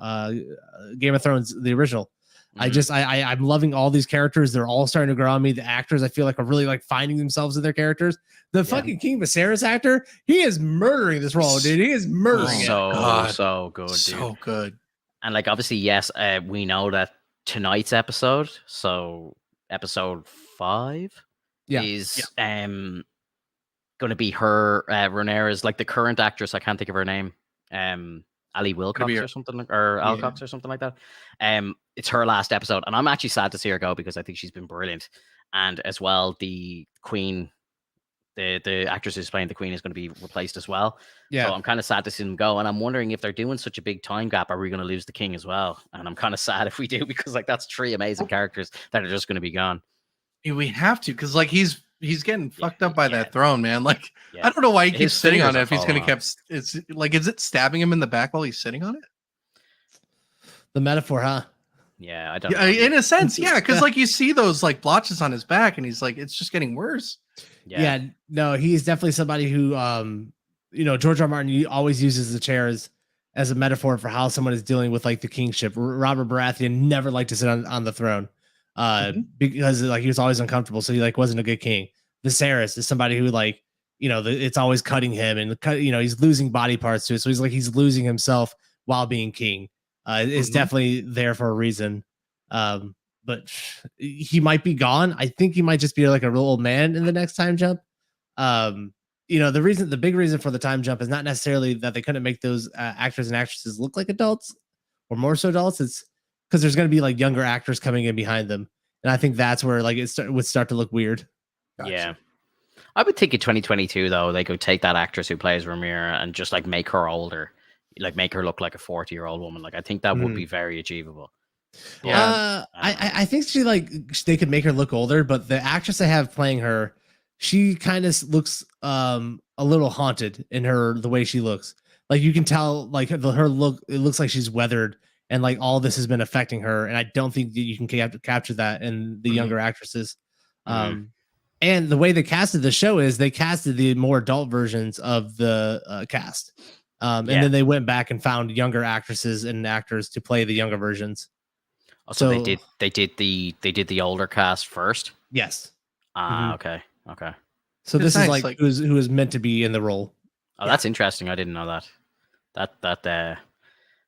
Game of Thrones, the original. I'm loving all these characters. They're all starting to grow on me. The actors, I feel like, are really like finding themselves in their characters. The fucking King Viserys actor, he is murdering this role, dude. He is murdering it.
So good, dude.
So good.
And like, obviously, yes, we know that tonight's episode, so episode 5, is going going to be her Rhaenyra's, like the current actress. I can't think of her name. Ali Wilcox or something, or Alcox or something like that. It's her last episode, and I'm actually sad to see her go because I think she's been brilliant. And as well, the Queen, the actress who's playing the Queen, is going to be replaced as well.
Yeah.
So I'm kind of sad to see them go, and I'm wondering if they're doing such a big time gap, are we going to lose the King as well? And I'm kind of sad if we do, because like that's 3 amazing characters that are just going to be gone.
We have to, because like he's getting fucked up by that throne, man. Like I don't know why he keeps sitting on it. If he's gonna it's like, is it stabbing him in the back while he's sitting on it?
The metaphor, huh?
Yeah, I don't know.
In a sense, yeah, because like you see those like blotches on his back, and he's like, it's just getting worse.
Yeah, no, he's definitely somebody who, George R. Martin, he always uses the chairs as a metaphor for how someone is dealing with like the kingship. Robert Baratheon never liked to sit on the throne, because like he was always uncomfortable, so he like wasn't a good king. Viserys is somebody who like, it's always cutting him, and he's losing body parts to it, so he's losing himself while being king. It's definitely there for a reason. But he might be gone. I think he might just be like a real old man in the next time jump. The big reason for the time jump is not necessarily that they couldn't make those actors and actresses look like adults or more so adults. It's because there's going to be like younger actors coming in behind them, and I think that's where like would start to look weird.
Gotcha.
Yeah, I would think in 2022 though they could take that actress who plays Rhaenyra and just like make her older, like make her look like a 40-year-old woman. Like I think that would be very achievable.
Yeah, I think they could make her look older, but the actress they have playing her, she kind of looks a little haunted in the way she looks. Like you can tell, like her look, it looks like she's weathered, and like all this has been affecting her. And I don't think that you can capture that in the younger actresses. And the way they casted the show is they casted the more adult versions of the cast, and then they went back and found younger actresses and actors to play the younger versions.
So they did the older cast first.
Yes.
Okay.
So this is like who is meant to be in the role.
Oh, that's interesting. I didn't know that. That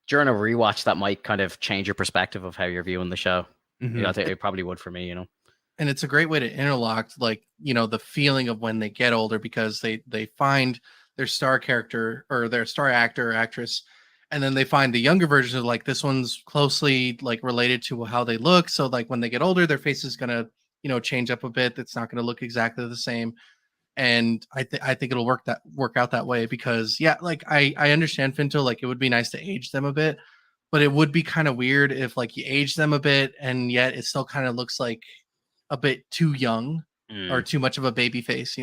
during a rewatch, that might kind of change your perspective of how you're viewing the show. I think it probably would for me.
And it's a great way to interlock, like the feeling of when they get older, because they find their star character or their star actor or actress. And then they find the younger version of like, this one's closely like related to how they look. So like when they get older, their face is going to, change up a bit. It's not going to look exactly the same. And I think it'll work out that way, because like I understand, Finto, like it would be nice to age them a bit, but it would be kind of weird if like you age them a bit and yet it still kind of looks like a bit too young or too much of a baby face,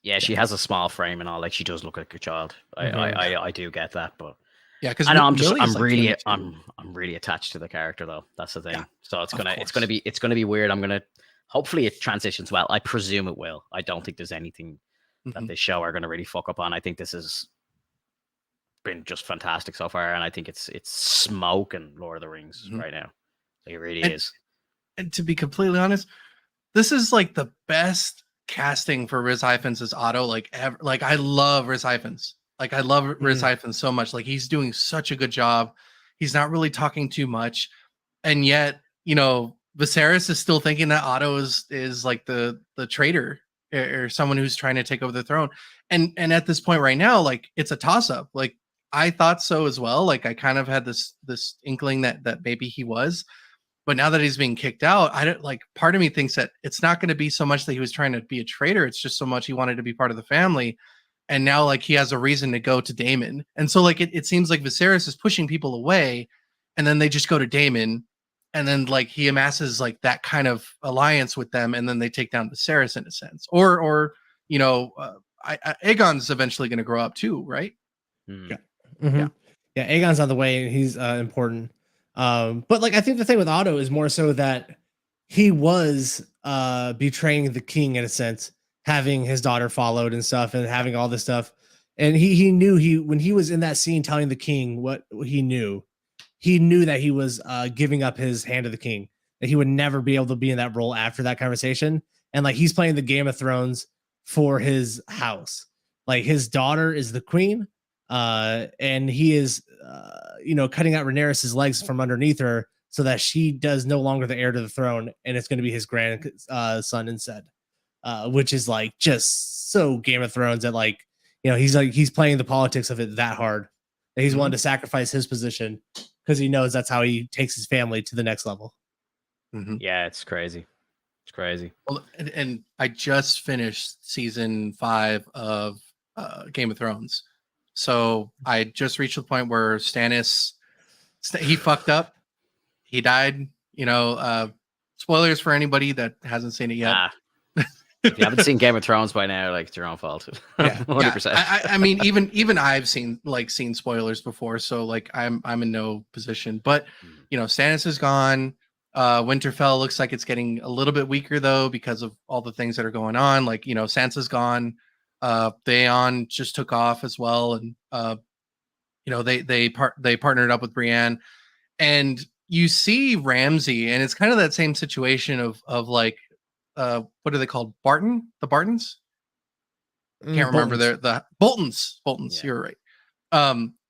Yeah, she has a small frame and all. Like she does look like a child. I do get that, but
yeah, because
I know I'm really attached to the character though. That's the thing. Yeah, so it's gonna be weird. Hopefully it transitions well. I presume it will. I don't think there's anything that this show are gonna really fuck up on. I think this has been just fantastic so far, and I think it's smoking Lord of the Rings right now. Like it really is.
And to be completely honest, this is like the best casting for Riz Ifans as Otto like ever. Like I love Riz Ifans. Like I love Riz Ifans so much. Like he's doing such a good job. He's not really talking too much, and yet Viserys is still thinking that Otto is like the traitor or someone who's trying to take over the throne. And at this point right now, like it's a toss up. Like I thought so as well. Like I kind of had this inkling that maybe he was, but now that he's being kicked out, I don't like. Part of me thinks that it's not going to be so much that he was trying to be a traitor. It's just so much he wanted to be part of the family. And now like he has a reason to go to Daemon. And so like it seems like Viserys is pushing people away, and then they just go to Daemon, and then like he amasses like that kind of alliance with them, and then they take down Viserys in a sense. Or Aegon's eventually going to grow up too, right?
Yeah. Aegon's on the way, and he's important. But like I think the thing with Otto is more so that he was betraying the king in a sense, having his daughter followed and stuff, and having all this stuff. And he knew when he was in that scene telling the king what he knew that he was giving up his hand to the king, that he would never be able to be in that role after that conversation. And like he's playing the Game of Thrones for his house. Like his daughter is the queen, and he is cutting out Rhaenyra's legs from underneath her so that she does no longer the heir to the throne, and it's going to be his grandson instead. Which is like just so Game of Thrones that like, he's playing the politics of it that hard that he's willing to sacrifice his position because he knows that's how he takes his family to the next level.
Yeah, it's crazy. It's crazy.
Well, and I just finished season 5 of Game of Thrones, so I just reached the point where Stannis he fucked up, he died. Spoilers for anybody that hasn't seen it yet.
If you haven't seen Game of Thrones by now, like, it's your own fault.
Yeah,
100%.
I mean, even I've seen spoilers before, so like I'm in no position. But Stannis is gone. Winterfell looks like it's getting a little bit weaker though because of all the things that are going on. Like Sansa's gone. Theon just took off as well, and they partnered up with Brienne, and you see Ramsay, and it's kind of that same situation of like. What are they called? The Bartons? Can't remember the Boltons.
Yeah.
You're right.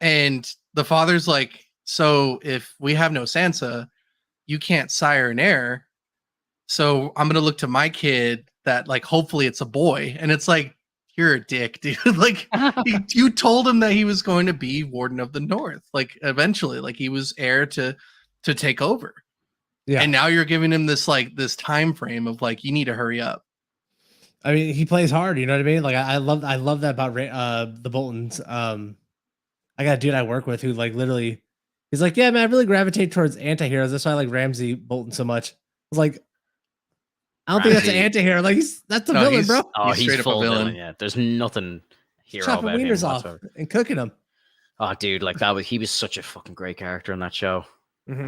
And the father's like, so if we have no Sansa, you can't sire an heir. So I'm gonna look to my kid that like hopefully it's a boy. And it's like, you're a dick, dude. Like you told him that he was going to be Warden of the North. Like eventually, like he was heir to take over. Yeah. And now you're giving him this time frame of like, you need to hurry up.
I mean, he plays hard, you know what I mean? Like I love that about the Boltons. I got a dude I work with who like literally he's like, yeah, man, I really gravitate towards anti-heroes. That's why I like Ramsay Bolton so much. I was like, I don't think that's an anti-hero. Like that's a villain, bro.
Oh, he's full villain. Yeah. There's nothing hero
chopping
about
wieners
him
off
whatsoever.
and cooking them.
Oh, dude, like he was such a fucking great character in that show.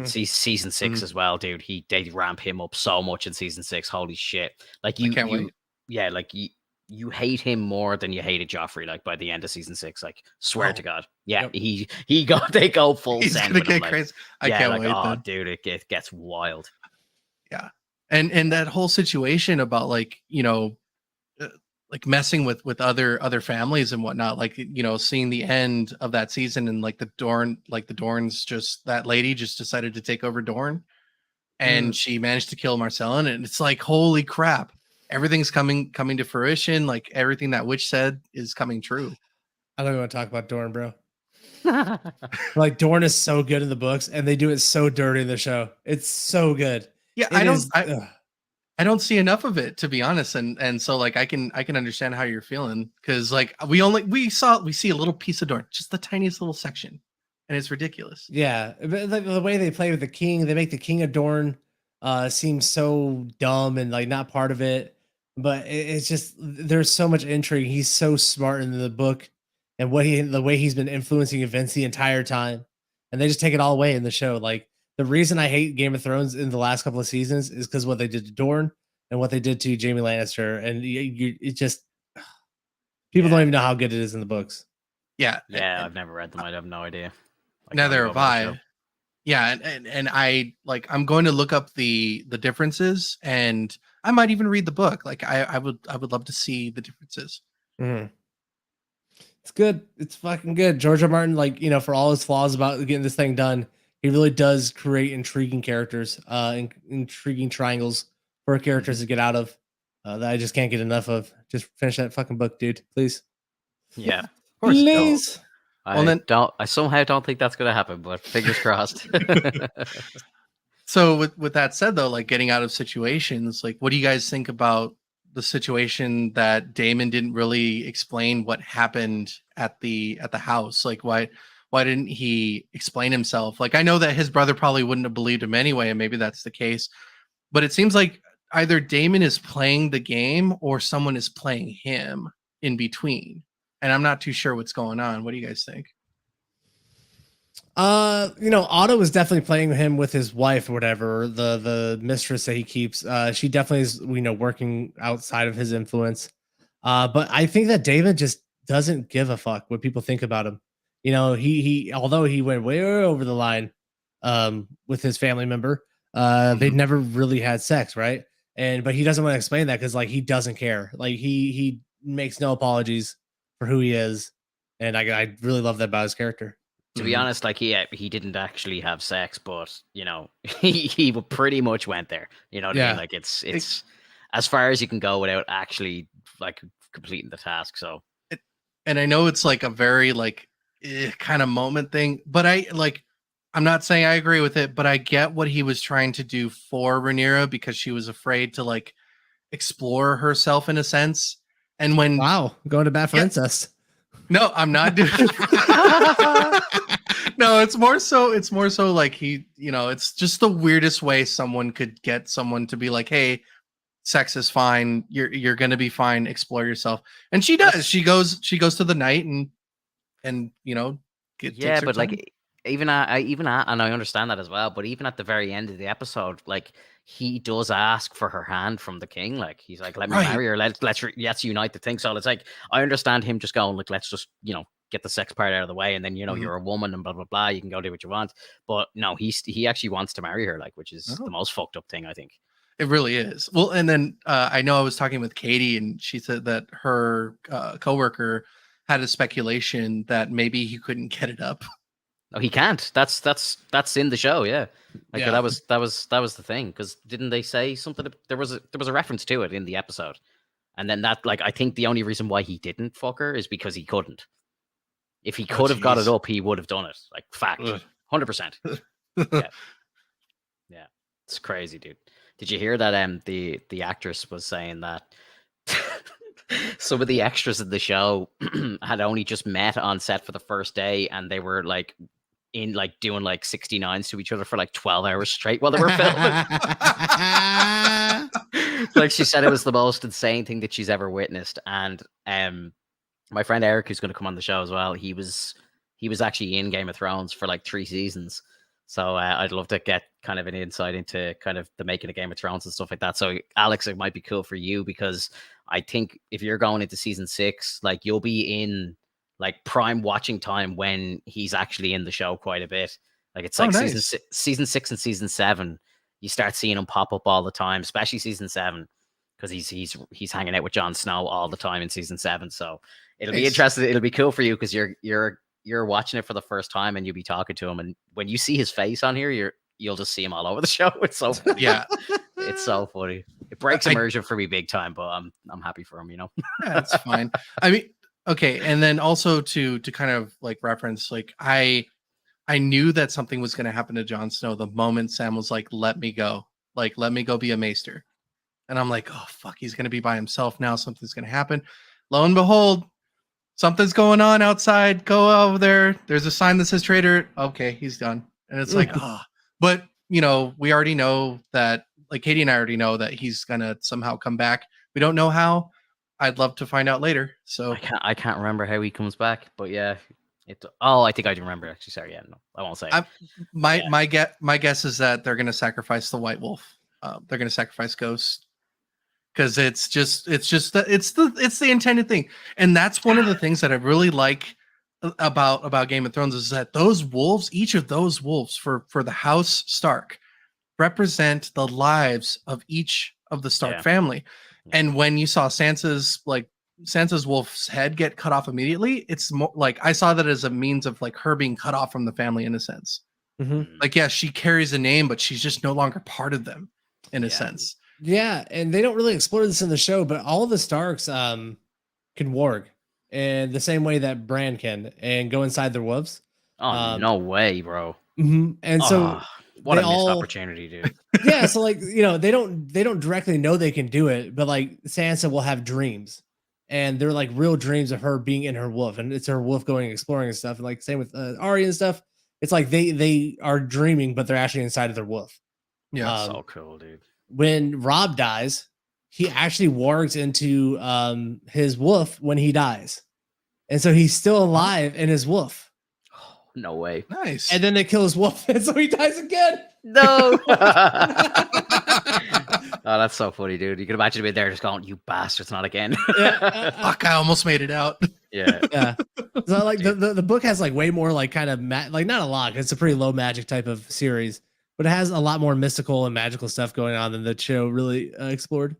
See season 6 as well, dude. They ramp him up so much in season 6. Holy shit! Like you can't wait. Yeah, like you hate him more than you hated Joffrey. Like by the end of season 6, like swear to God, yeah, yep. They go full.
He's gonna get crazy. I can't wait.
Oh, dude, it gets wild.
Yeah, and that whole situation about like like messing with other families and whatnot, like seeing the end of that season and like the Dorns, just that lady just decided to take over Dorne, and she managed to kill Marcellin, and it's like holy crap, everything's coming to fruition. Like everything that witch said is coming true.
I don't even want to talk about Dorne, bro. Like Dorne is so good in the books, and they do it so dirty in the show. It's so good.
Yeah, I don't see enough of it, to be honest, and so like I can understand how you're feeling, because like we see a little piece of Dorne, just the tiniest little section, and it's ridiculous.
Yeah, the way they play with the king, they make the king of Dorne seem so dumb and like not part of it, but it's just there's so much intrigue. He's so smart in the book, and the way he's been influencing events the entire time, and they just take it all away in the show. Like the reason I hate Game of Thrones in the last couple of seasons is because what they did to Dorne and what they did to Jaime Lannister, and it just people don't even know how good it is in the books.
Yeah,
I've never read them. I have no idea.
Neither have I. Yeah, and I'm going to look up the differences, and I might even read the book. Like I would love to see the differences.
It's good. It's fucking good. George R. Martin, like for all his flaws about getting this thing done, he really does create intriguing characters, intriguing triangles for characters to get out of that I just can't get enough of. Just finish that fucking book, dude, please.
Yeah, of
course. Please.
I somehow don't think that's gonna happen, but fingers crossed.
So with that said, though, like getting out of situations, like what do you guys think about the situation that Daemon didn't really explain what happened at the house? Like why didn't he explain himself? Like I know that his brother probably wouldn't have believed him anyway, and maybe that's the case, but it seems like either Daemon is playing the game or someone is playing him in between. And I'm not too sure what's going on. What do you guys think?
Otto was definitely playing him with his wife or whatever, the mistress that he keeps. She definitely is, working outside of his influence. But I think that David just doesn't give a fuck what people think about him. He although he went way over the line with his family member, they never really had sex, right? But he doesn't want to explain that because like he doesn't care. Like he makes no apologies for who he is, and I really love that about his character.
To be honest, like he didn't actually have sex, but he pretty much went there. You know what I mean? Like it's as far as you can go without actually like completing the task. So,
and I know it's like a very like kind of moment thing, but I'm not saying I agree with it, but I get what he was trying to do for Rhaenyra because she was afraid to like explore herself in a sense. And when
going to bat for incest.
No, I'm not doing No, it's more so like he, it's just the weirdest way someone could get someone to be like, hey, sex is fine, you're gonna be fine, explore yourself. And she does. She goes to the night and takes her
but
time.
like even and I understand that as well, but even at the very end of the episode, like he does ask for her hand from the king. Like he's like, let me marry her, let's unite the thing. So it's like I understand him just going like, let's just get the sex part out of the way, and then you're a woman and blah blah blah, you can go do what you want. But no, he actually wants to marry her, like, which is the most fucked up thing, I think.
It really is. Well, and then I know I was talking with Katie, and she said that her coworker had a speculation that maybe he couldn't get it up.
No, he can't. That's in the show, yeah. Like that was the thing. Because didn't they say something? There was a reference to it in the episode, and then that, like, I think the only reason why he didn't fuck her is because he couldn't. If he could have got it up, he would have done it. Like, fact, 100%. Yeah, it's crazy, dude. Did you hear that? The actress was saying that some of the extras of the show had only just met on set for the first day, and they were like doing like 69s to each other for like 12 hours straight while they were filming. Like, she said it was the most insane thing that she's ever witnessed. And my friend Eric, who's going to come on the show as well, he was actually in Game of Thrones for like 3 seasons. So I'd love to get kind of an insight into kind of the making of Game of Thrones and stuff like that. So Alex, it might be cool for you, because I think if you're going into season 6, like, you'll be in like prime watching time when he's actually in the show quite a bit. Like, it's like season 6 and season 7, you start seeing him pop up all the time, especially season 7, because he's hanging out with Jon Snow all the time in season 7. So it'll be interesting. It'll be cool for you because you're watching it for the first time and you'll be talking to him, and when you see his face on here, you'll just see him all over the show. It's so funny.
Yeah,
it's so funny. It breaks immersion for me big time, but I'm happy for him.
Yeah, it's fine. I mean, okay, and then also to kind of like reference, like I knew that something was going to happen to Jon Snow the moment Sam was like, "Let me go, be a maester," and I'm like, "Oh fuck, he's going to be by himself now. Something's going to happen." Lo and behold, something's going on outside. Go over there. There's a sign that says traitor. Okay, he's done. And it's like, but we already know that, like, Katie and I already know that he's gonna somehow come back. We don't know how. I'd love to find out later. So
I can't remember how he comes back, but yeah. I think I do remember, actually. Sorry, yeah, no, I won't say.
My guess is that they're gonna sacrifice the White Wolf. They're gonna sacrifice Ghost. Because it's the intended thing, and that's one of the things that I really like about Game of Thrones, is that those wolves, each of those wolves for the House Stark, represent the lives of each of the Stark family. And when you saw Sansa's wolf's head get cut off immediately, it's more like I saw that as a means of like her being cut off from the family in a sense.
Mm-hmm.
Like, yeah, she carries a name, but she's just no longer part of them in a sense.
Yeah, and they don't really explore this in the show, but all of the Starks can warg in the same way that Bran can, and go inside their wolves.
Oh, no way, bro.
Mm-hmm. And so
what a missed opportunity, dude.
Yeah, so like, they don't directly know they can do it, but like Sansa will have dreams, and they're like real dreams of her being in her wolf, and it's her wolf going exploring and stuff. And like same with Arya and stuff. It's like they are dreaming, but they're actually inside of their wolf.
Yeah,
so cool, dude.
When Rob dies, he actually wargs into his wolf when he dies. And so he's still alive in his wolf.
Oh, no way.
Nice.
And then they kill his wolf, and so he dies again.
No. Oh, that's so funny, dude. You can imagine being there just going, "You bastards, not again."
Fuck, I almost made it out.
Yeah. So like the book has like way more like kind of like not a lot. It's a pretty low magic type of series, but it has a lot more mystical and magical stuff going on than the show really explored.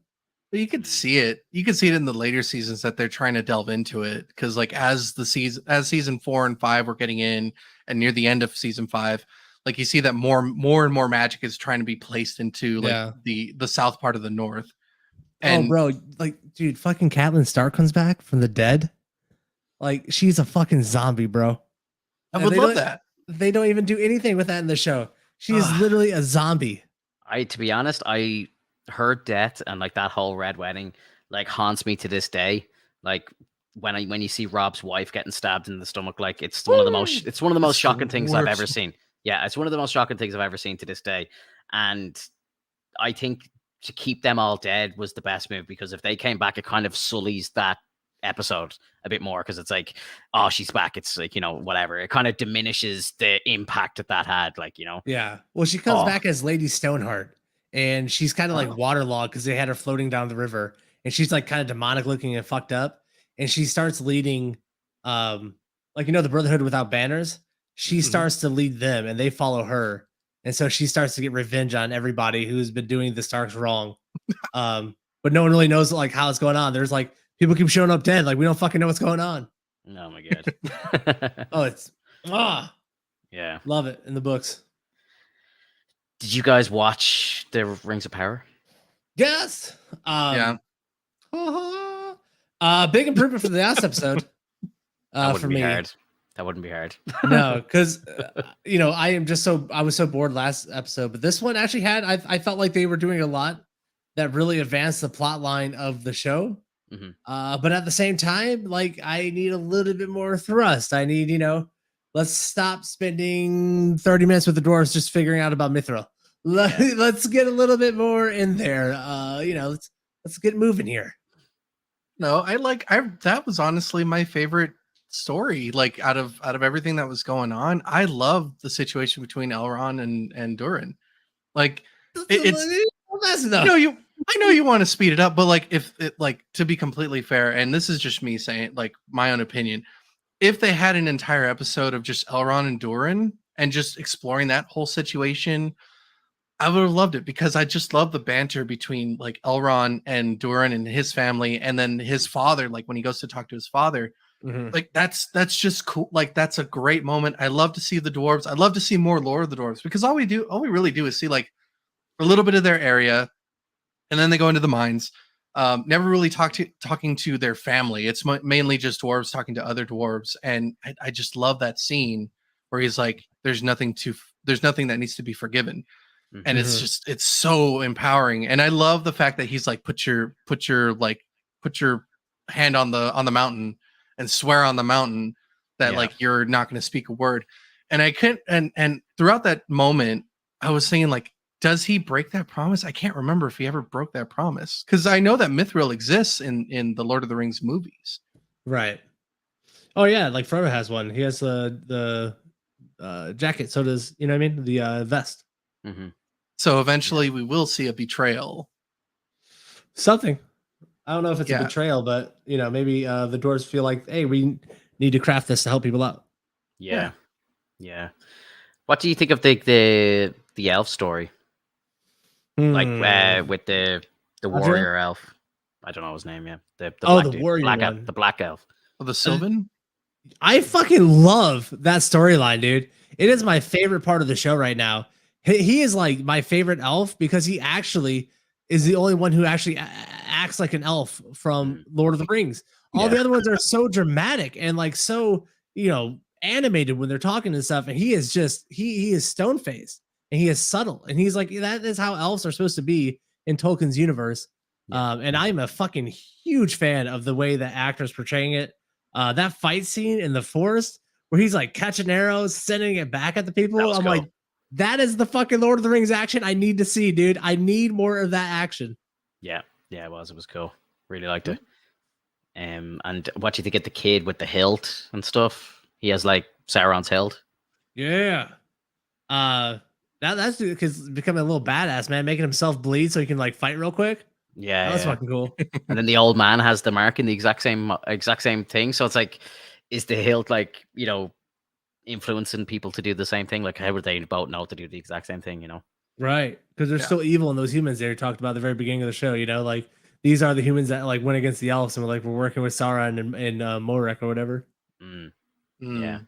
But you could see it. You could see it in the later seasons that they're trying to delve into it, because like as season 4 and 5 were getting in, and near the end of season 5, like you see that more and more magic is trying to be placed into like the south part of the north. And
bro, like, dude, fucking Catelyn Stark comes back from the dead. Like, she's a fucking zombie, bro.
I
And
would love that.
They don't even do anything with that in the show. She is literally a zombie.
To be honest, her death and like that whole Red Wedding like haunts me to this day. Like when you see Rob's wife getting stabbed in the stomach, like it's one of the most shocking things I've ever seen. Yeah, it's one of the most shocking things I've ever seen to this day. And I think to keep them all dead was the best move, because if they came back, it kind of sullies that episode a bit more, because it's like, oh, she's back. It's like, whatever. It kind of diminishes the impact that had, like,
Yeah. Well, she comes back as Lady Stoneheart, and she's kind of like waterlogged because they had her floating down the river, and she's like kind of demonic looking and fucked up. And she starts leading, like, the Brotherhood Without Banners. She starts to lead them, and they follow her. And so she starts to get revenge on everybody who's been doing the Starks wrong. But no one really knows like how it's going on. There's like people keep showing up dead. Like, we don't fucking know what's going on.
Oh my god.
Oh, it's
yeah.
Love it in the books.
Did you guys watch the Rings of Power?
Yes.
Yeah.
Big improvement from the last episode.
That
for me.
Hard. That wouldn't be hard.
No, because I was so bored last episode, but this one actually had I felt like they were doing a lot that really advanced the plot line of the show. But at the same time, like, I need a little bit more thrust. I need, let's stop spending 30 minutes with the dwarves just figuring out about Mithril. Let's get a little bit more in there. Let's get moving here.
No, that was honestly my favorite story. Like, out of everything that was going on, I love the situation between Elrond and Durin. Like,
that's enough.
I know you want to speed it up, but like, if it, like, to be completely fair, and this is just me saying, like, my own opinion, if they had an entire episode of just Elrond and Durin and just exploring that whole situation, I would have loved it, because I just love the banter between like Elrond and Durin and his family, and then his father, like when he goes to talk to his father. Like, that's just cool. Like, that's a great moment. I love to see the dwarves. I'd love to see more lore of the dwarves, because all we really do is see like a little bit of their area, and then they go into the mines. Never really talking to their family. It's mainly just dwarves talking to other dwarves, and I just love that scene where he's like, "There's nothing that needs to be forgiven," and it's so empowering. And I love the fact that he's like, put your hand on the mountain and swear on the mountain that like you're not going to speak a word. And I couldn't, and throughout that moment, I was saying, like, does he break that promise? I can't remember if he ever broke that promise, because I know that Mithril exists in the Lord of the Rings movies.
Right. Oh yeah, like Frodo has one. He has the jacket. So does, you know what I mean? The vest.
So eventually we will see a betrayal.
Something. I don't know if it's a betrayal, but maybe the dwarves feel like, hey, we need to craft this to help people out.
Yeah. What do you think of the elf story? Like with the warrior elf? I don't know his name. Yeah, the
warrior
black
one.
the black elf.
Oh, the Sylvan.
I fucking love that storyline, dude. It is my favorite part of the show right now. He is like my favorite elf, because he actually is the only one who actually acts like an elf from Lord of the Rings. All the other ones are so dramatic and like so, animated when they're talking and stuff. And he is just, he is stone faced and he is subtle. And he's like, that is how elves are supposed to be in Tolkien's universe. And I'm a fucking huge fan of the way that actors portraying it. That fight scene in the forest where he's like catching arrows, sending it back at the people. I'm cool. Like, that is the fucking Lord of the Rings action I need to see, dude. I need more of that action.
Yeah, it was cool. Really liked it. And what do you think of the kid with the hilt and stuff? He has like Sauron's hilt.
Yeah. That's because becoming a little badass, man, making himself bleed so he can like fight real quick.
Yeah,
that's fucking cool.
And then the old man has the mark in the exact same thing. So it's like, is the hilt like, influencing people to do the same thing? Like, how would they both know to do the exact same thing?
Right, because they're still evil in those humans they talked about at the very beginning of the show. Like, these are the humans that like went against the elves, and we're working with Sauron and Morek or whatever.
Yeah,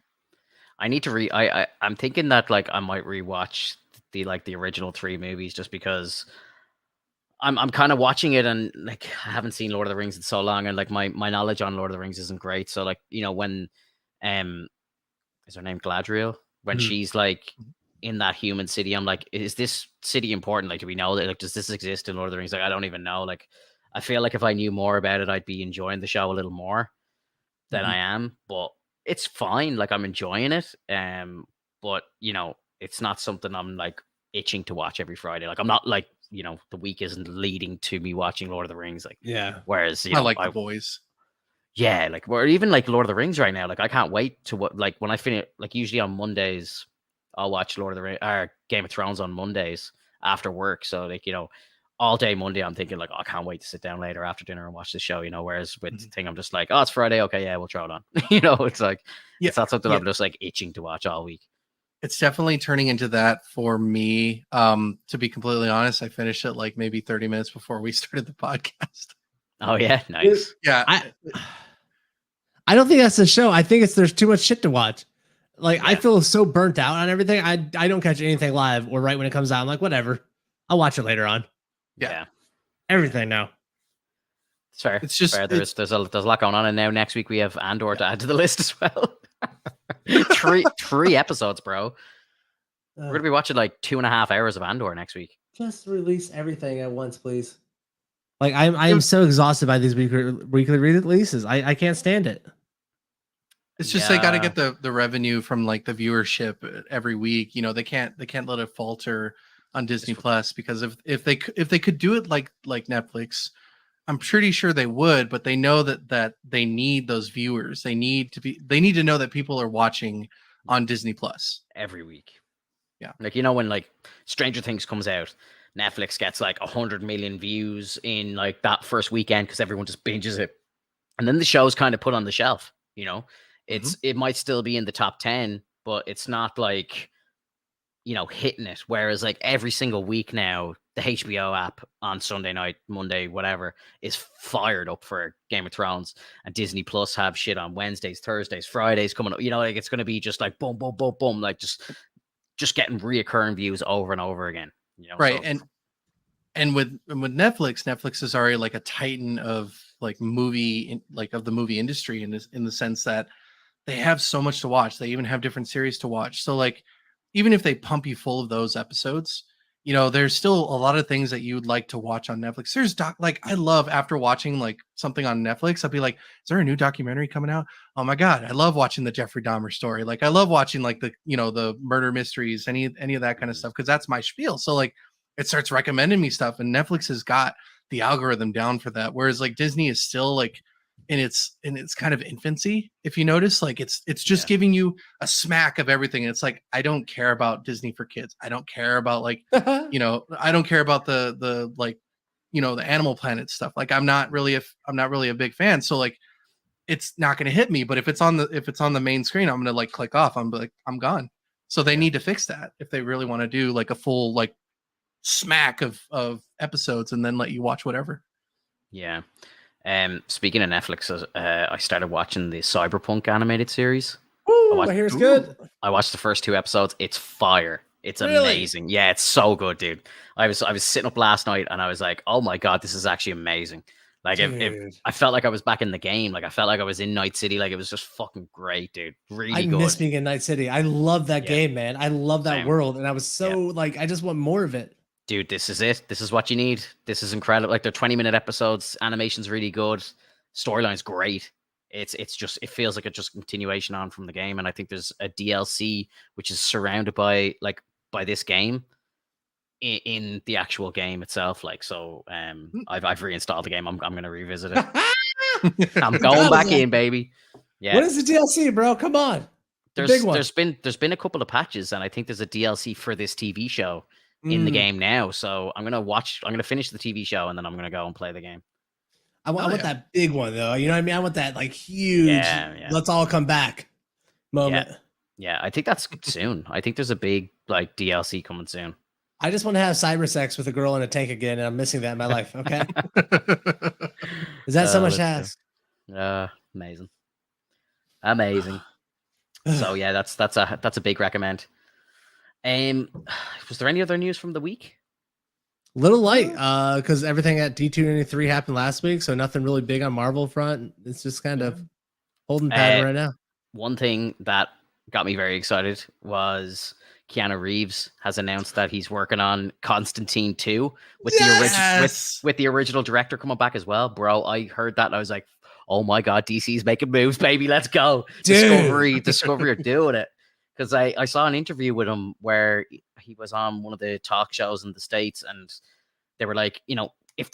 I need to I'm thinking that like I might rewatch the original 3 movies, just because I'm kind of watching it, and like I haven't seen Lord of the Rings in so long, and like my knowledge on Lord of the Rings isn't great. So like when is her name Gladriel, when she's like in that human city, I'm like, is this city important? Like, do we know that? Like, does this exist in Lord of the Rings? Like, I don't even know. Like, I feel like if I knew more about it, I'd be enjoying the show a little more than I am. But it's fine. Like, I'm enjoying it. But it's not something I'm like itching to watch every Friday. Like, I'm not like the week isn't leading to me watching Lord of the Rings. Like,
Yeah.
Whereas
I like The Boys.
Yeah, like or even like Lord of the Rings right now. Like I can't wait to what like when I finish. Like usually on Mondays, I'll watch Lord of the Rings or Game of Thrones on Mondays after work. So like all day Monday, I'm thinking like, oh, I can't wait to sit down later after dinner and watch the show. Whereas with the thing, I'm just like, oh, it's Friday. Okay, yeah, we'll throw it on. It's like it's not something I'm just like itching to watch all week.
It's definitely turning into that for me. To be completely honest, I finished it like maybe 30 minutes before we started the podcast.
Oh yeah, nice.
Yeah.
I don't think that's the show. I think there's too much shit to watch. Like I feel so burnt out on everything. I don't catch anything live or right when it comes out. I'm like, whatever. I'll watch it later on.
Yeah.
Everything now.
It's fair.
It's just
fair. There's a lot going on, and now next week we have Andor to add to the list as well. three episodes, bro. We're gonna be watching like 2.5 hours of Andor next week.
Just release everything at once, please. Like I'm so exhausted by these weekly releases. I can't stand it.
It's just they got to get the revenue from like the viewership every week. They can't let it falter on Disney Plus, because if they could do it like Netflix, I'm pretty sure they would. But they know that they need those viewers. They need to know that people are watching on Disney Plus
every week.
Yeah,
like when like Stranger Things comes out, Netflix gets like 100 million views in like that first weekend because everyone just binges it, and then the show's kind of put on the shelf. It might still be in the top 10, but it's not like hitting it. Whereas like every single week now, the HBO app on Sunday night, Monday, whatever, is fired up for Game of Thrones, and Disney Plus have shit on Wednesdays, Thursdays, Fridays coming up. Like it's going to be just like boom, boom, boom, boom, like just getting reoccurring views over and over again.
Right. So. And with Netflix is already like a titan of like of the movie industry in the sense that they have so much to watch. They even have different series to watch. So like, even if they pump you full of those episodes, there's still a lot of things that you would like to watch on Netflix. There's like, I love after watching like something on Netflix, I'll be like, is there a new documentary coming out? Oh my God. I love watching the Jeffrey Dahmer story. Like I love watching like the murder mysteries, any of that kind of stuff. Cause that's my spiel. So like it starts recommending me stuff, and Netflix has got the algorithm down for that. Whereas like Disney is still like in its kind of infancy. If you notice, like it's just giving you a smack of everything. And it's like, I don't care about Disney for kids. I don't care about like, I don't care about the like, the Animal Planet stuff. Like I'm not really a big fan. So like, it's not going to hit me, but if it's on the main screen, I'm going to like click off. I'm like, I'm gone. So they need to fix that if they really want to do like a full like smack of episodes and then let you watch whatever.
Yeah. Speaking of Netflix, I started watching the Cyberpunk animated series.
Ooh, I hear it's good.
I watched the first 2 episodes. It's fire. It's amazing. Yeah, it's so good, dude. I was sitting up last night and I was like, oh my God, this is actually amazing. Like I felt like I was back in the game. Like I felt like I was in Night City. Like it was just fucking great, dude. Really good.
I miss being in Night City. I love that game, man. I love that world. And I was so like, I just want more of it.
Dude, this is it. This is what you need. This is incredible. Like they're 20-minute episodes. Animation's really good. Storyline's great. It feels like a just continuation on from the game. And I think there's a DLC which is surrounded by this game in the actual game itself. Like so, I've reinstalled the game. I'm gonna revisit it. I'm going back in, baby. Yeah.
What is the DLC, bro? Come on.
There's been a couple of patches, and I think there's a DLC for this TV show in the game now. So I'm gonna finish the TV show, and then I'm gonna go and play the game.
I want that big one though. You know what I mean? I want that like huge let's all come back moment.
Yeah, I think that's soon. I think there's a big like DLC coming soon.
I just want to have cyber sex with a girl in a tank again, and I'm missing that in my life. Okay. Is that so much to ask?
Amazing. So yeah, that's a big recommend. Was there any other news from the week?
Little light, because everything at D23 happened last week, so nothing really big on Marvel front. It's just kind of holding pattern right now.
One thing that got me very excited was Keanu Reeves has announced that he's working on Constantine 2 with the original director coming back as well. Bro, I heard that and I was like, oh my god, DC's making moves, baby. Let's go. Dude. Discovery are doing it. Because I saw an interview with him where he was on one of the talk shows in the States, and they were like,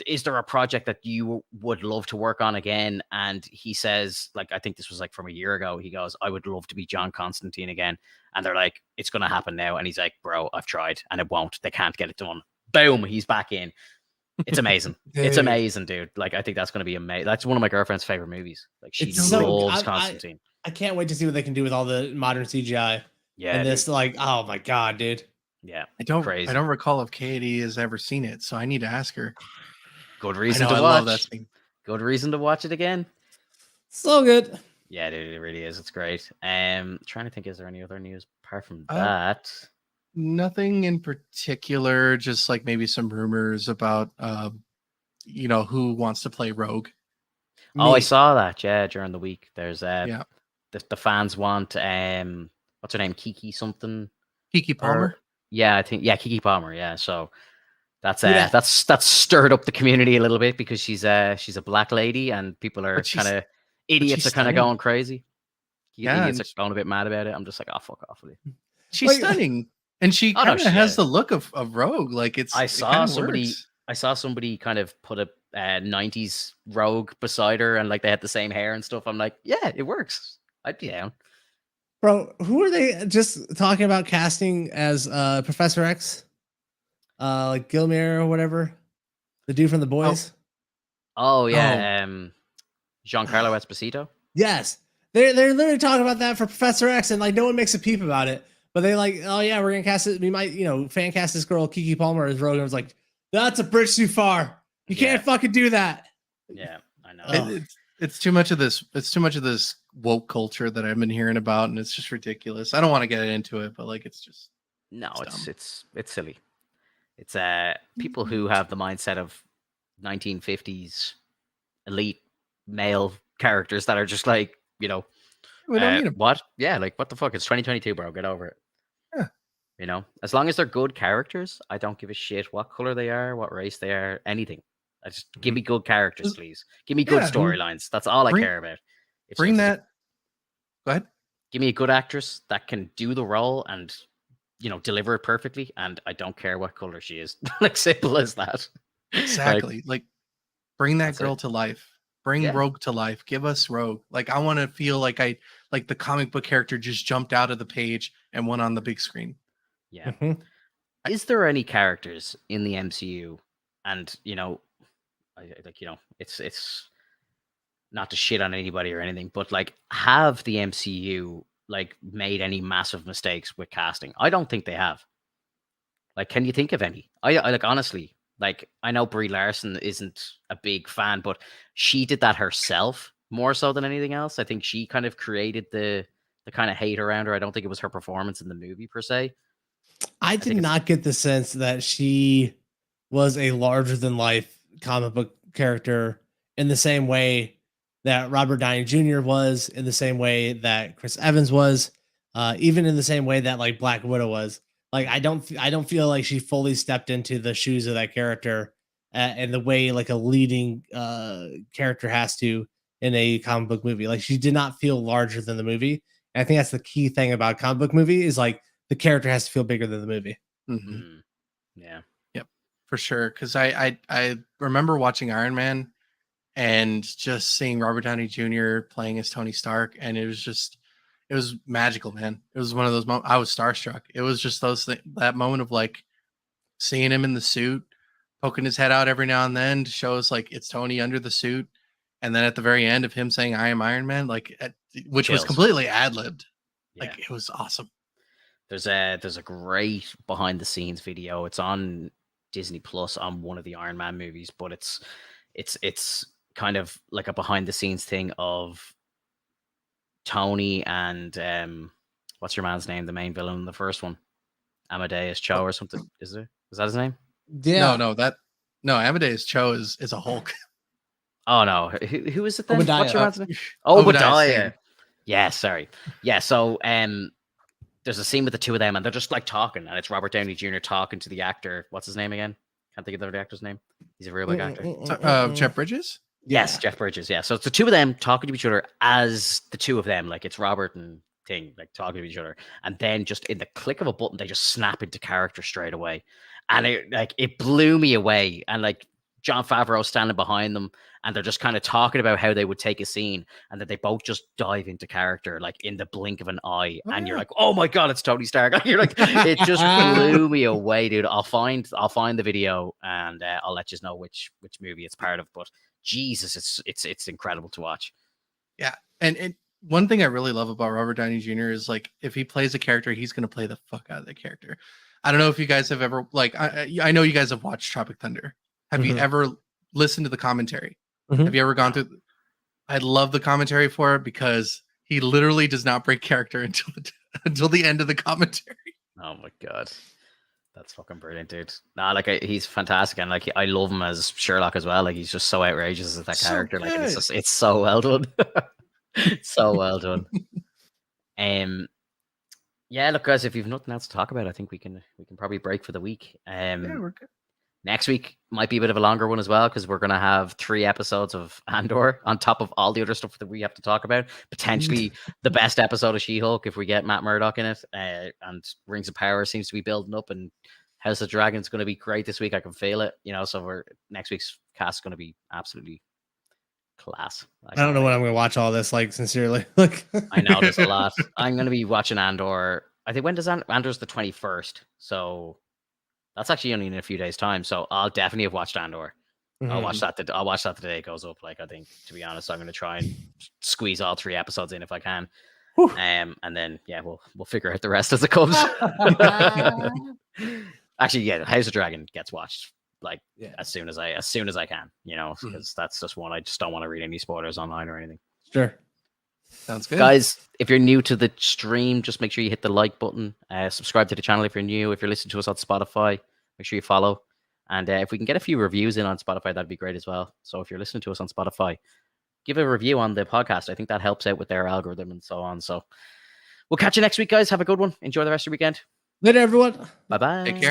is there a project that you would love to work on again? And he says, like, I think this was like from a year ago. He goes, I would love to be John Constantine again. And they're like, it's going to happen now. And he's like, bro, I've tried and it won't. They can't get it done. Boom, he's back in. It's amazing. It's amazing, dude. Like, I think that's going to be amazing. That's one of my girlfriend's favorite movies. Like, she loves Constantine.
I can't wait to see what they can do with all the modern CGI.
Yeah.
And this, like, oh my god, dude.
Yeah.
I don't recall if Katie has ever seen it, so I need to ask her.
Good reason to watch. I love that thing. Good reason to watch it again.
So good.
Yeah, dude, it really is. It's great. Trying to think, is there any other news apart from that?
Nothing in particular. Just like maybe some rumors about, who wants to play Rogue.
Oh, I saw that. Yeah, during the week. There's the fans want what's her name? Kiki something.
Kiki Palmer.
I think Kiki Palmer. Yeah, so. That's stirred up the community a little bit because she's a black lady and people are kind of idiots are kind of going crazy. Idiots are going a bit mad about it. I'm just like, oh, fuck off with you.
She's stunning, and she kind of has the look of Rogue. Like I saw
somebody kind of put a 90s Rogue beside her, and like they had the same hair and stuff. I'm like, yeah, it works. I'd be down.
Bro, who are they just talking about casting as Professor X? Like Gilmere or whatever, the dude from The Boys.
Giancarlo Esposito.
Yes, they're literally talking about that for Professor X, and like no one makes a peep about it. But they like, oh yeah, we're gonna cast it. We might, fan cast this girl Kiki Palmer as Rogue. And I was like, that's a bridge too far. You can't fucking do that.
Yeah, I know.
It's too much of this. It's too much of this woke culture that I've been hearing about, and it's just ridiculous. I don't want to get into it, but like, it's just
it's silly. It's people who have the mindset of 1950s elite male characters that are just like, we don't need them. What? Yeah, like what the fuck? It's 2022, bro. Get over it.
Yeah.
As long as they're good characters, I don't give a shit what color they are, what race they are, anything. I just give me good characters, please. Give me good storylines. That's all I care about.
Go ahead.
Give me a good actress that can do the role and deliver it perfectly, and I don't care what color she is. Like, simple as that.
Exactly. Like bring that girl to life. Bring Rogue to life. Give us Rogue. Like, I want to feel like the comic book character just jumped out of the page and went on the big screen.
Yeah. Is there any characters in the MCU, and it's not to shit on anybody or anything, but like, have the MCU like made any massive mistakes with casting? I don't think they have. Like, can you think of any? I like, honestly, like, I know Brie Larson isn't a big fan, but she did that herself more so than anything else. I think she kind of created the kind of hate around her. I don't think it was her performance in the movie per se.
I did not get the sense that she was a larger than life comic book character in the same way that Robert Downey Jr. was, in the same way that Chris Evans was, even in the same way that like Black Widow was. Like, I don't feel like she fully stepped into the shoes of that character and the way like a leading character has to in a comic book movie. Like, she did not feel larger than the movie. And I think that's the key thing about a comic book movie is like the character has to feel bigger than the movie.
Mm-hmm.
Yeah.
Yep. For sure. Because I remember watching Iron Man and just seeing Robert Downey Jr. playing as Tony Stark, and it was magical, man. It was one of those moments. I was starstruck. It was just that moment of like seeing him in the suit, poking his head out every now and then to show us like it's Tony under the suit, and then at the very end of him saying "I am Iron Man," which was completely ad-libbed. Like, it was awesome.
There's a great behind the scenes video. It's on Disney Plus on one of the Iron Man movies, but it's kind of like a behind the scenes thing of Tony and what's your man's name? The main villain in the first one, Amadeus Cho or something. Is that his name?
Yeah.
No, Amadeus Cho is a Hulk.
Oh no, who is it then?
Obadiah.
What's your man's name?
Obadiah
Obadiah.
Stane.
Yeah, sorry. Yeah, so there's a scene with the two of them, and they're just like talking, and it's Robert Downey Jr. talking to the actor. What's his name again? Can't think of the actor's name. He's a real big actor.
Jeff Bridges.
Yes, Jeff Bridges. Yeah, so it's the two of them talking to each other as the two of them, like it's Robert and Thing, like talking to each other, and then just in the click of a button, they just snap into character straight away, and it blew me away. And like Jon Favreau standing behind them, and they're just kind of talking about how they would take a scene, and that they both just dive into character like in the blink of an eye, and you're like, oh my god, it's Tony Stark. You're like, it just blew me away, dude. I'll find the video, and I'll let you know which movie it's part of. But Jesus, it's incredible to watch.
Yeah, and one thing I really love about Robert Downey Jr. is like if he plays a character, he's gonna play the fuck out of the character. I don't know if you guys have ever like I know you guys have watched Tropic Thunder. Have you ever listened to the commentary? Have you ever gone through? I love the commentary for it because he literally does not break character until the end of the commentary.
Oh my god, that's fucking brilliant, dude. Nah, like he's fantastic, and like I love him as Sherlock as well. Like he's just so outrageous as that character. Like it's so well done. So well done. Yeah, look, guys, if you've nothing else to talk about, I think we can probably break for the week.
Yeah, we're good.
Next week might be a bit of a longer one as well, because we're going to have 3 episodes of Andor on top of all the other stuff that we have to talk about. Potentially the best episode of She-Hulk if we get Matt Murdock in it. And Rings of Power seems to be building up, and House of Dragon is going to be great this week. I can feel it, so next week's cast is going to be absolutely class.
I don't know when I'm going to watch all this, like, sincerely. Like,
I know there's a lot. I'm going to be watching Andor. I think when does Andor's the 21st, so that's actually only in a few days' time. So I'll definitely have watched Andor. I'll watch that. I'll watch that the day it goes up. Like I think, to be honest, I'm going to try and squeeze all 3 episodes in if I can. And then we'll figure out the rest as it comes. Actually, House of Dragon gets watched like as soon as I can. Because that's just one. I just don't want to read any spoilers online or anything.
Sure.
Sounds good.
Guys, if you're new to the stream, just make sure you hit the like button. Subscribe to the channel if you're new. If you're listening to us on Spotify, make sure you follow. And if we can get a few reviews in on Spotify, that'd be great as well. So if you're listening to us on Spotify, give a review on the podcast. I think that helps out with their algorithm and so on. So we'll catch you next week, guys. Have a good one. Enjoy the rest of your weekend.
Later, everyone.
Bye-bye.
Take care.